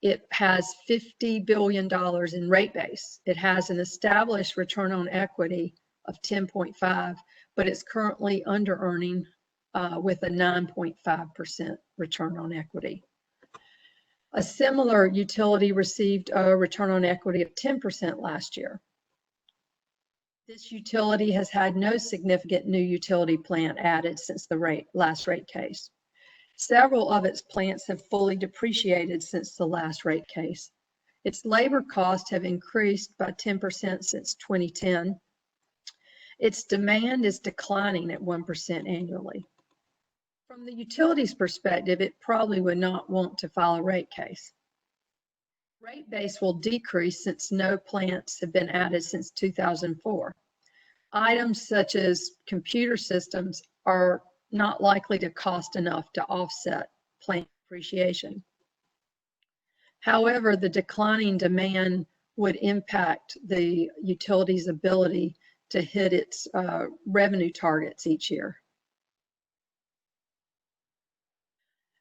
It has $50 billion in rate base. It has an established return on equity of 10.5, but it's currently under earning with a 9.5% return on equity. A similar utility received a return on equity of 10% last year. This utility has had no significant new utility plant added since the last rate case. Several of its plants have fully depreciated since the last rate case. Its labor costs have increased by 10% since 2010. Its demand is declining at 1% annually. From the utility's perspective, it probably would not want to file a rate case. Rate base will decrease since no plants have been added since 2004. Items such as computer systems are not likely to cost enough to offset plant depreciation. However, the declining demand would impact the utility's ability to hit its revenue targets each year.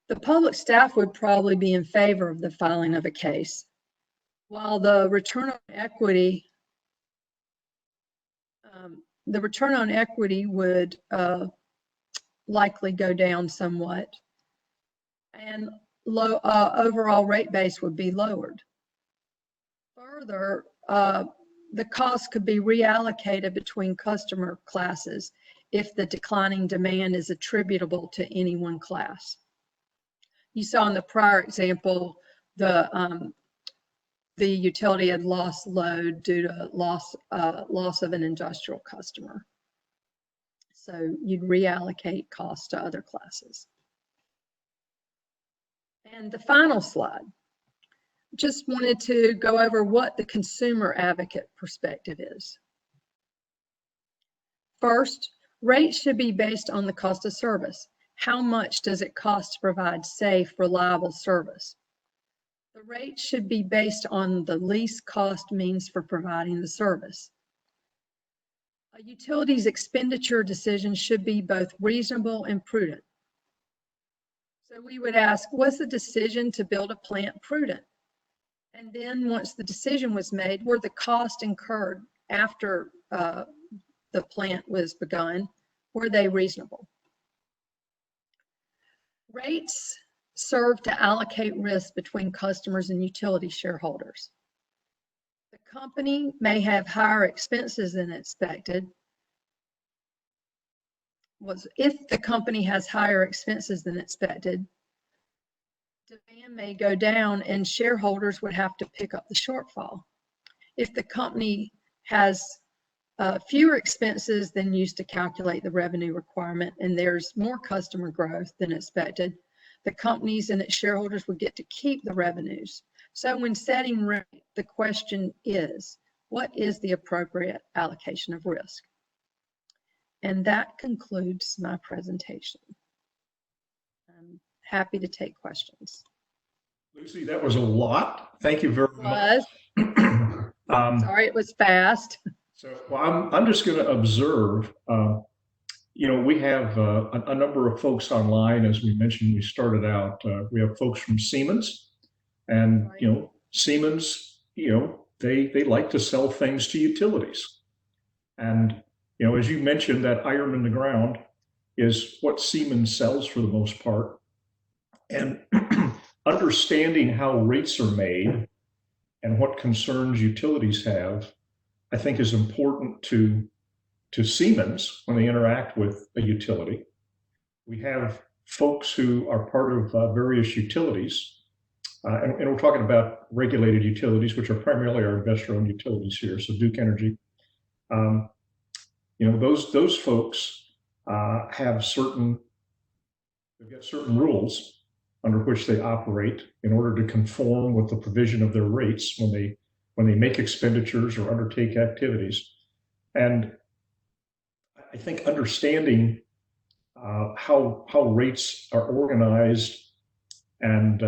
The public staff would probably be in favor of the filing of a case, while the return on equity would likely go down somewhat, and overall rate base would be lowered. Further, the cost could be reallocated between customer classes if the declining demand is attributable to any one class. You saw in the prior example, the utility had lost load due to loss of an industrial customer. So you'd reallocate costs to other classes. And the final slide, just wanted to go over what the consumer advocate perspective is. First, rates should be based on the cost of service. How much does it cost to provide safe, reliable service? The rate should be based on the least cost means for providing the service. A utility's expenditure decision should be both reasonable and prudent. So we would ask, was the decision to build a plant prudent? And then once the decision was made, were the costs incurred after the plant was begun, were they reasonable? Rates serve to allocate risk between customers and utility shareholders. The company may have higher expenses than expected. If the company has higher expenses than expected, demand may go down and shareholders would have to pick up the shortfall. If the company has fewer expenses than used to calculate the revenue requirement and there's more customer growth than expected, the companies and its shareholders would get to keep the revenues. So when setting rate, the question is, what is the appropriate allocation of risk? And that concludes my presentation. I'm happy to take questions. Lucy, that was a lot. Thank you very much. Sorry, it was fast. So well, I'm just going to observe. You know, we have a number of folks online. As we mentioned, we started out, we have folks from Siemens. And, Right. you know, Siemens, you know, they like to sell things to utilities. And, you know, as you mentioned, that iron in the ground is what Siemens sells for the most part. And understanding how rates are made and what concerns utilities have, I think is important to Siemens when they interact with a utility. We have folks who are part of various utilities, and we're talking about regulated utilities, which are primarily our investor-owned utilities here, so Duke Energy. You know, those folks have they've got certain rules under which they operate in order to conform with the provision of their rates when they make expenditures or undertake activities. And I think understanding how rates are organized and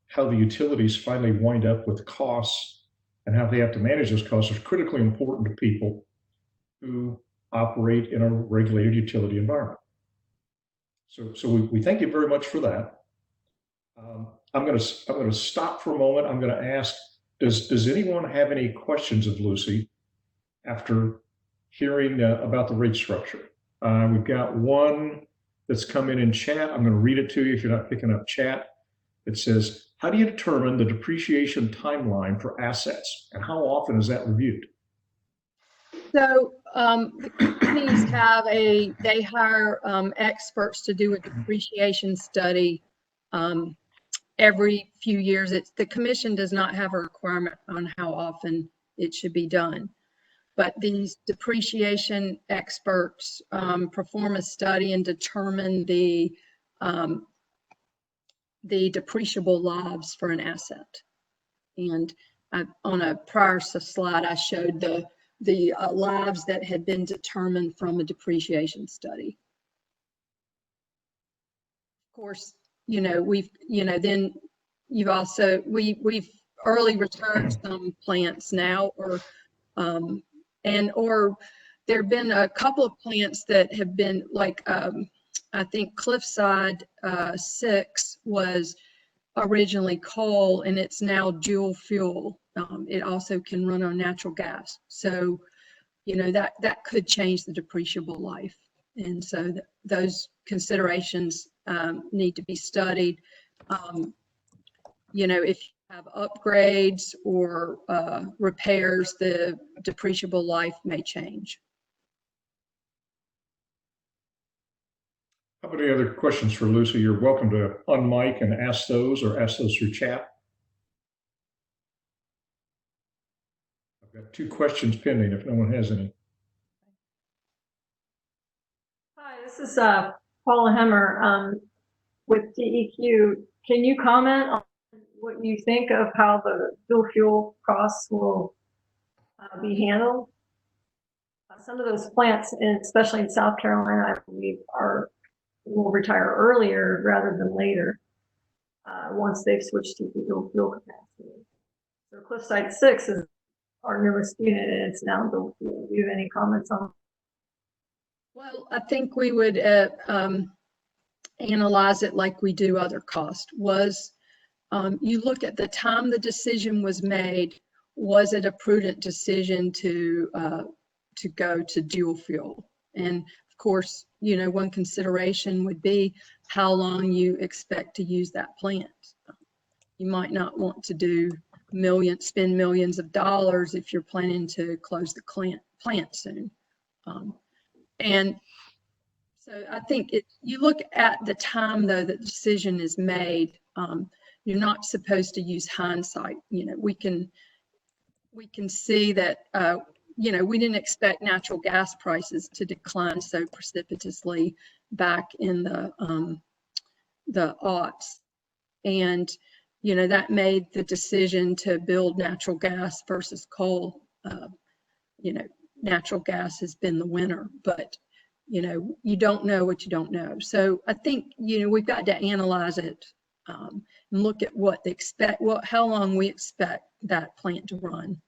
how the utilities finally wind up with costs and how they have to manage those costs is critically important to people who operate in a regulated utility environment. So we thank you very much for that. I'm going to stop for a moment. I'm going to ask, does anyone have any questions of Lucy after hearing about the rate structure? We've got one that's come in chat. I'm going to read it to you if you're not picking up chat. It says, how do you determine the depreciation timeline for assets and how often is that reviewed? So the companies they hire experts to do a depreciation study every few years. The commission does not have a requirement on how often it should be done. But these depreciation experts perform a study and determine the depreciable lives for an asset. And on a prior slide, I showed the lives that had been determined from a depreciation study. Of course, you know, then you've also, we've early retired some plants now, or there have been a couple of plants that have been like, I think Cliffside 6 was originally coal and it's now dual fuel. It also can run on natural gas. So, you know, that could change the depreciable life. And so those considerations need to be studied. You know, if you have upgrades or repairs, the depreciable life may change. How about any other questions for Lucy? You're welcome to unmic and ask those or ask those through chat. I've got 2 questions pending if no one has any. Hi, this is Paula Hemmer with DEQ. Can you comment on what you think of how the dual fuel costs will be handled? Some of those plants, especially in South Carolina, I believe, will retire earlier rather than later once they've switched to the dual fuel capacity. So Cliffside 6 is our newest unit, and it's now dual fuel. Do you have any comments on? Well, I think we would analyze it like we do other costs. You look at the time the decision was made, was it a prudent decision to go to dual fuel? And of course, you know, one consideration would be how long you expect to use that plant. You might not want to spend millions of dollars if you're planning to close the plant soon. And so I think you look at the time, though, that the decision is made. You're not supposed to use hindsight. You know, we can see that, you know, we didn't expect natural gas prices to decline so precipitously back in the aughts. And, you know, that made the decision to build natural gas versus coal. You know, natural gas has been the winner, but, you know, you don't know what you don't know. So I think, you know, we've got to analyze it and look at how long we expect that plant to run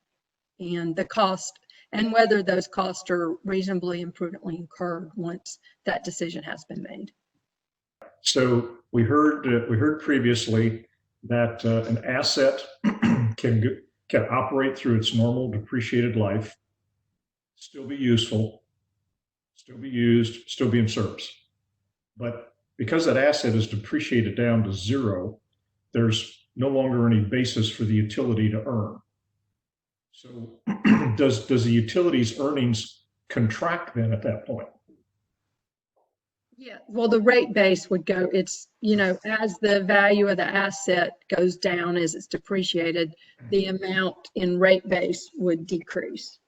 and the cost and whether those costs are reasonably and prudently incurred once that decision has been made. So we heard previously that an asset can operate through its normal depreciated life, still be useful, still be used, still be in service. But because that asset is depreciated down to 0, there's no longer any basis for the utility to earn. So does the utility's earnings contract then at that point? Yeah, well, the rate base would go, it's, you know, as the value of the asset goes down as it's depreciated, the amount in rate base would decrease.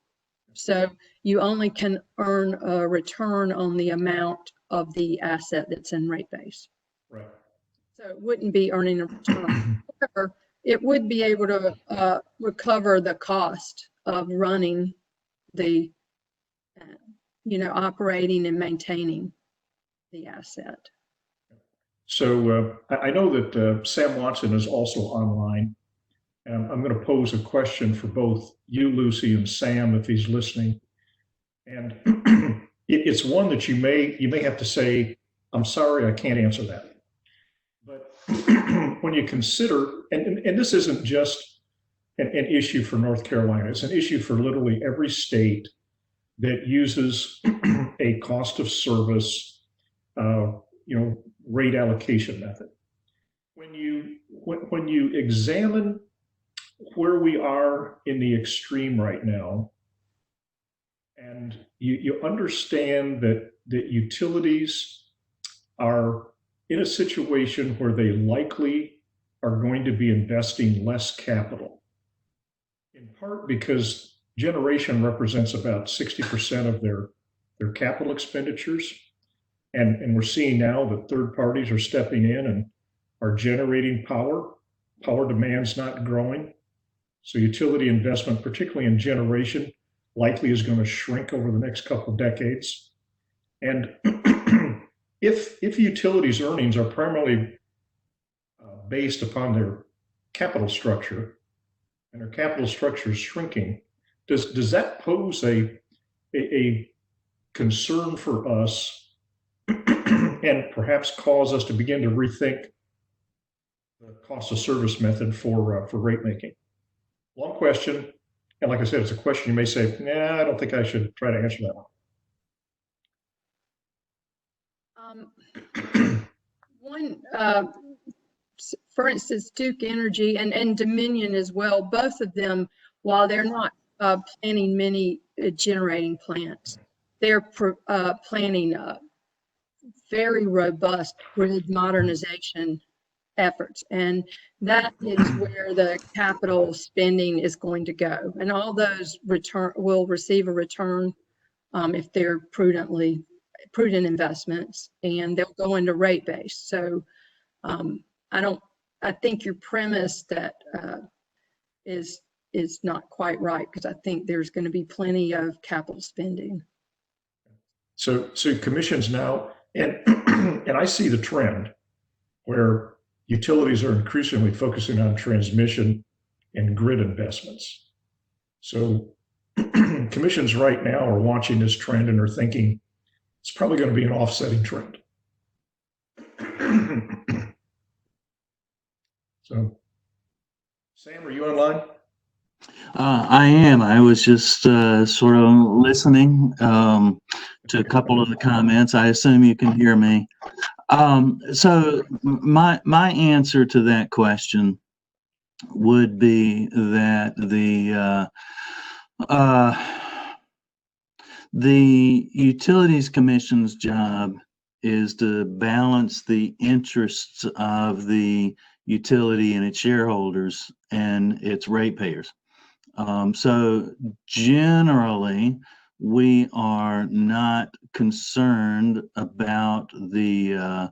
So you only can earn a return on the amount of the asset that's in rate base. Right. So it wouldn't be earning a return. However, it would be able to recover the cost of running the, you know, operating and maintaining the asset. So I know that Sam Watson is also online. And I'm going to pose a question for both you, Lucy, and Sam, if he's listening. And it's one that you may have to say, I'm sorry, I can't answer that. But when you consider, and this isn't just an issue for North Carolina, it's an issue for literally every state that uses a cost of service, rate allocation method. When you examine where we are in the extreme right now, and you understand that utilities are in a situation where they likely are going to be investing less capital, in part because generation represents about 60% of their capital expenditures. And we're seeing now that third parties are stepping in and are generating power. Power demand's not growing. So utility investment, particularly in generation, likely is going to shrink over the next couple of decades. And if utilities' earnings are primarily based upon their capital structure, and their capital structure is shrinking, does that pose a concern for us and perhaps cause us to begin to rethink the cost of service method for rate making? Long question, and like I said, it's a question you may say, nah, I don't think I should try to answer that one. for instance, Duke Energy and Dominion as well, both of them, while they're not planning many generating plants, they're planning very robust grid modernization efforts. And that is where the capital spending is going to go. And all those will receive a return if they're prudent investments, and they'll go into rate base. So I think your premise that is not quite right, because I think there's going to be plenty of capital spending. So commissions now, and and I see the trend where utilities are increasingly focusing on transmission and grid investments. So commissions right now are watching this trend and are thinking it's probably going to be an offsetting trend. So, Sam, are you online? I am. I was just sort of listening to a couple of the comments. I assume you can hear me. So my answer to that question would be that the Utilities Commission's job is to balance the interests of the utility and its shareholders and its ratepayers. So generally, we are not concerned about the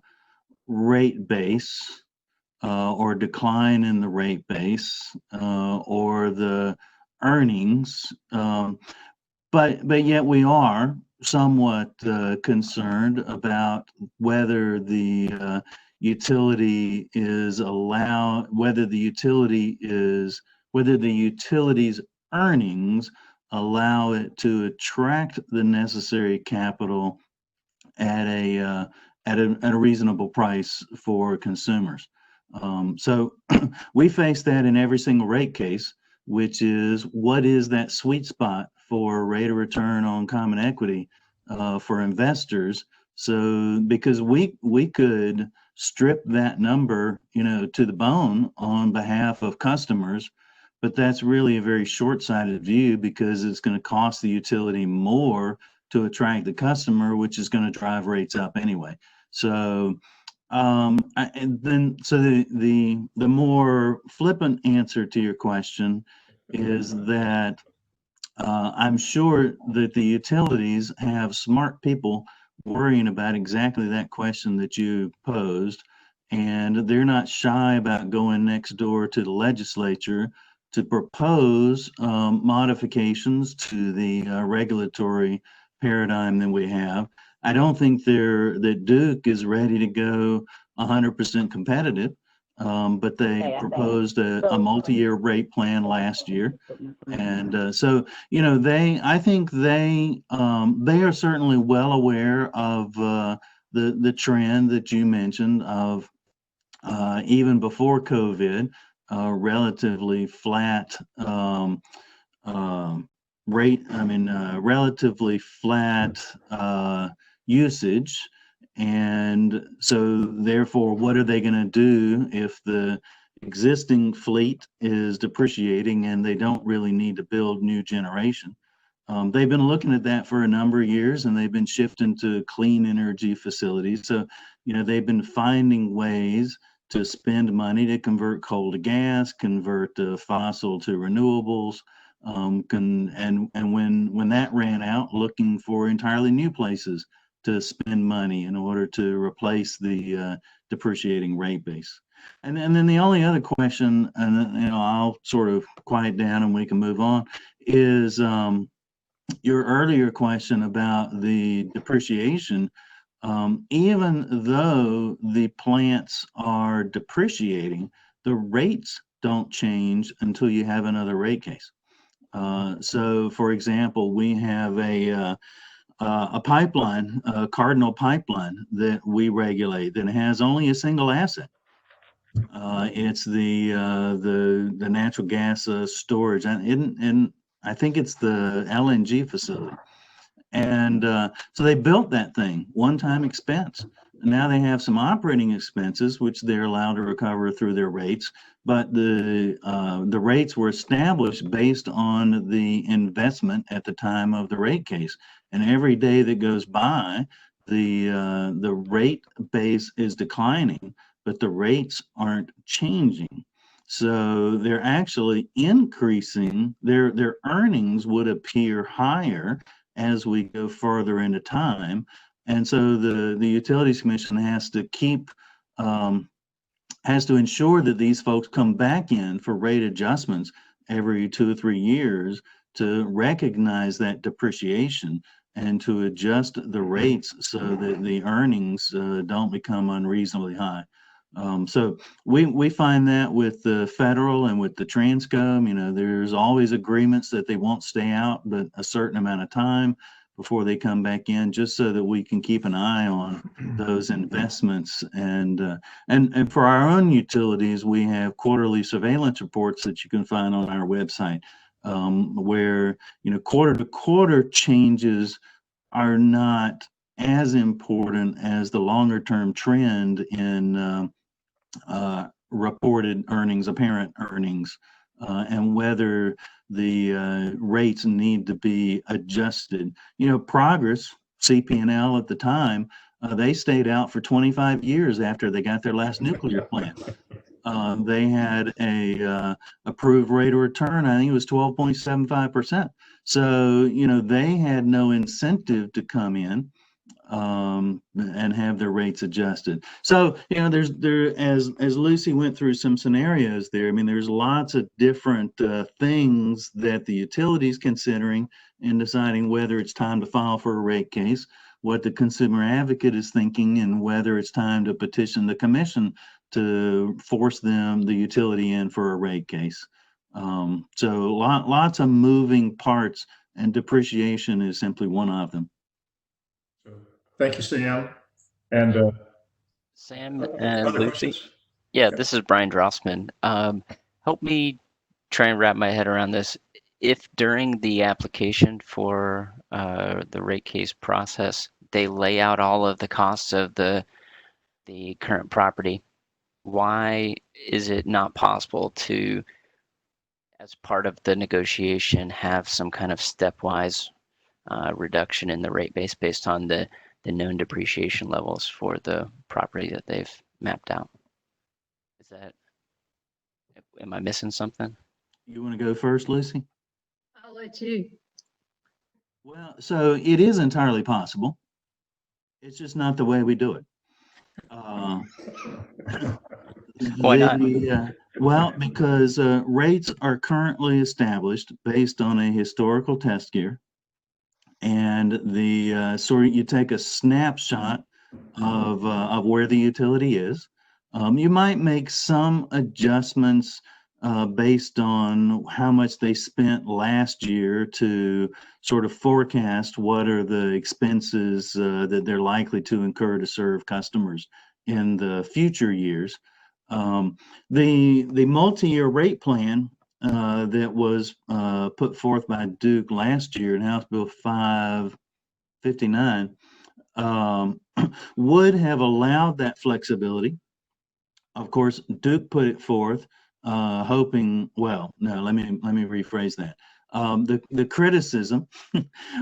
rate base or decline in the rate base or the earnings, but yet we are somewhat concerned about whether the utility is whether the utility's earnings allow it to attract the necessary capital at a reasonable price for consumers. So we face that in every single rate case, which is what is that sweet spot for rate of return on common equity for investors. So because we could strip that number, to the bone on behalf of customers, but that's really a very short-sighted view because it's going to cost the utility more to attract the customer, which is going to drive rates up anyway. So the more flippant answer to your question is that I'm sure that the utilities have smart people worrying about exactly that question that you posed, and they're not shy about going next door to the legislature to propose modifications to the regulatory paradigm that we have. I don't think that Duke is ready to go 100% competitive, but they proposed a multi-year rate plan last year, and so I think they are certainly well aware of the trend that you mentioned of even before COVID, relatively flat relatively flat usage. And so therefore, what are they going to do if the existing fleet is depreciating and they don't really need to build new generation? They've been looking at that for a number of years, and they've been shifting to clean energy facilities. So, they've been finding ways to spend money to convert coal to gas, convert fossil to renewables, and when that ran out, looking for entirely new places to spend money in order to replace the depreciating rate base. And then the only other question, and I'll sort of quiet down and we can move on, is your earlier question about the depreciation. Even though the plants are depreciating, the rates don't change until you have another rate case. So, for example, we have a pipeline, a Cardinal pipeline that we regulate that has only a single asset. It's the natural gas storage, and I think it's the LNG facility. And so they built that thing, one-time expense. Now they have some operating expenses, which they're allowed to recover through their rates, but the rates were established based on the investment at the time of the rate case. And every day that goes by, the rate base is declining, but the rates aren't changing. So they're actually increasing, their earnings would appear higher as we go further into time. And so the Utilities Commission has to has to ensure that these folks come back in for rate adjustments every 2 or 3 years to recognize that depreciation and to adjust the rates so that the earnings don't become unreasonably high. So we find that with the federal and with the Transcom, you know, there's always agreements that they won't stay out but a certain amount of time before they come back in, just so that we can keep an eye on those investments. And for our own utilities, we have quarterly surveillance reports that you can find on our website, where, you know, quarter to quarter changes are not as important as the longer term trend in reported earnings, apparent earnings, and whether the rates need to be adjusted. You know, Progress, CP&L at the time, they stayed out for 25 years after they got their last nuclear plant. They had a approved rate of return, I think it was 12.75%. So, you know, they had no incentive to come in and have their rates adjusted. So, you know, as Lucy went through some scenarios there, I mean, there's lots of different things that the utility is considering in deciding whether it's time to file for a rate case, what the consumer advocate is thinking, and whether it's time to petition the commission to force the utility in for a rate case. So lots of moving parts, and depreciation is simply one of them. Thank you, Sam. And Sam and other Lucy. questions? Yeah, this is Brian Drossman. Help me try and wrap my head around this. If during the application for the rate case process, they lay out all of the costs of the current property, why is it not possible to, as part of the negotiation, have some kind of stepwise reduction in the rate base based on the known depreciation levels for the property that they've mapped out? Is that, am I missing something? You want to go first, Lucy? I'll let you. Well, so it is entirely possible. It's just not the way we do it. Why not? Well, because rates are currently established based on a historical test year, and you take a snapshot of where the utility is. You might make some adjustments based on how much they spent last year to sort of forecast what are the expenses that they're likely to incur to serve customers in the future years. The multi-year rate plan that was put forth by Duke last year in House Bill 559 would have allowed that flexibility. Of course, Duke put it forth hoping, well, no, let me rephrase that. The criticism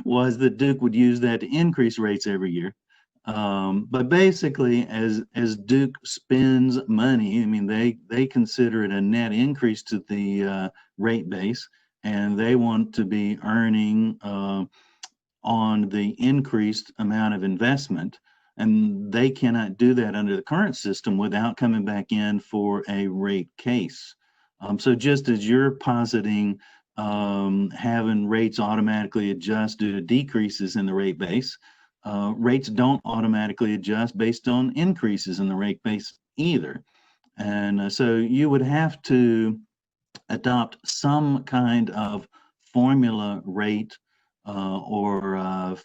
was that Duke would use that to increase rates every year. But basically, as Duke spends money, I mean, they consider it a net increase to the rate base, and they want to be earning on the increased amount of investment. And they cannot do that under the current system without coming back in for a rate case. So just as you're positing having rates automatically adjust due to decreases in the rate base, rates don't automatically adjust based on increases in the rate base either. And so you would have to adopt some kind of formula rate or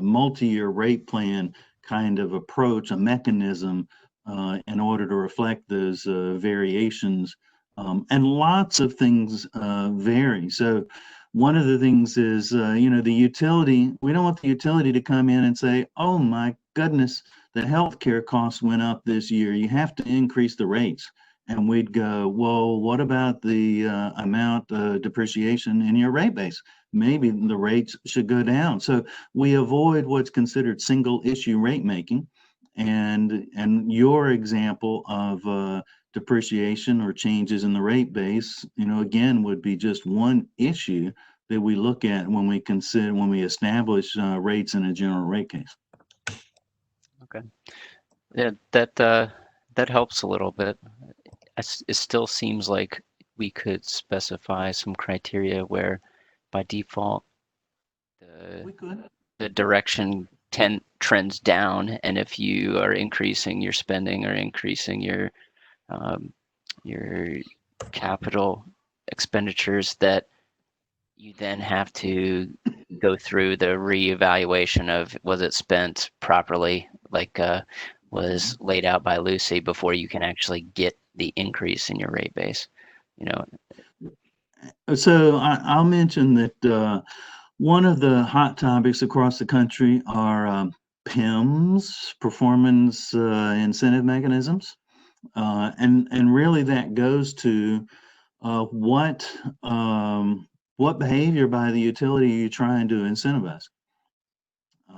multi-year rate plan kind of approach, a mechanism in order to reflect those variations. And lots of things vary. So one of the things is, you know, the utility, we don't want the utility to come in and say, oh my goodness, the healthcare costs went up this year. You have to increase the rates. And we'd go, well, what about the amount of depreciation in your rate base? Maybe the rates should go down. So we avoid what's considered single issue rate making. And your example of depreciation or changes in the rate base, again, would be just one issue that we look at when we establish rates in a general rate case. Okay. Yeah, that helps a little bit. It still seems like we could specify some criteria where by default the direction trends down, and if you are increasing your spending or increasing your capital expenditures, that you then have to go through the reevaluation of was it spent properly, like was laid out by Lucy, before you can actually get the increase in your rate base. So I'll mention that one of the hot topics across the country are PIMs, performance incentive mechanisms, and really that goes to what behavior by the utility are you trying to incentivize?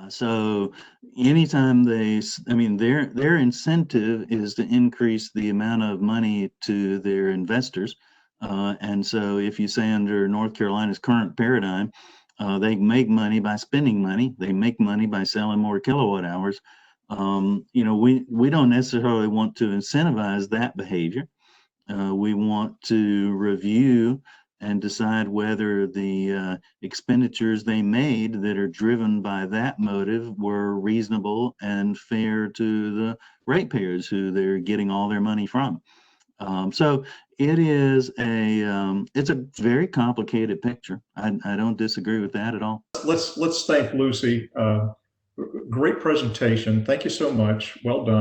So anytime their incentive is to increase the amount of money to their investors. And so if you say under North Carolina's current paradigm, they make money by spending money, they make money by selling more kilowatt hours. We don't necessarily want to incentivize that behavior. We want to review and decide whether the expenditures they made that are driven by that motive were reasonable and fair to the ratepayers who they're getting all their money from. So it's a very complicated picture. I don't disagree with that at all. Let's thank Lucy. Great presentation. Thank you so much. Well done.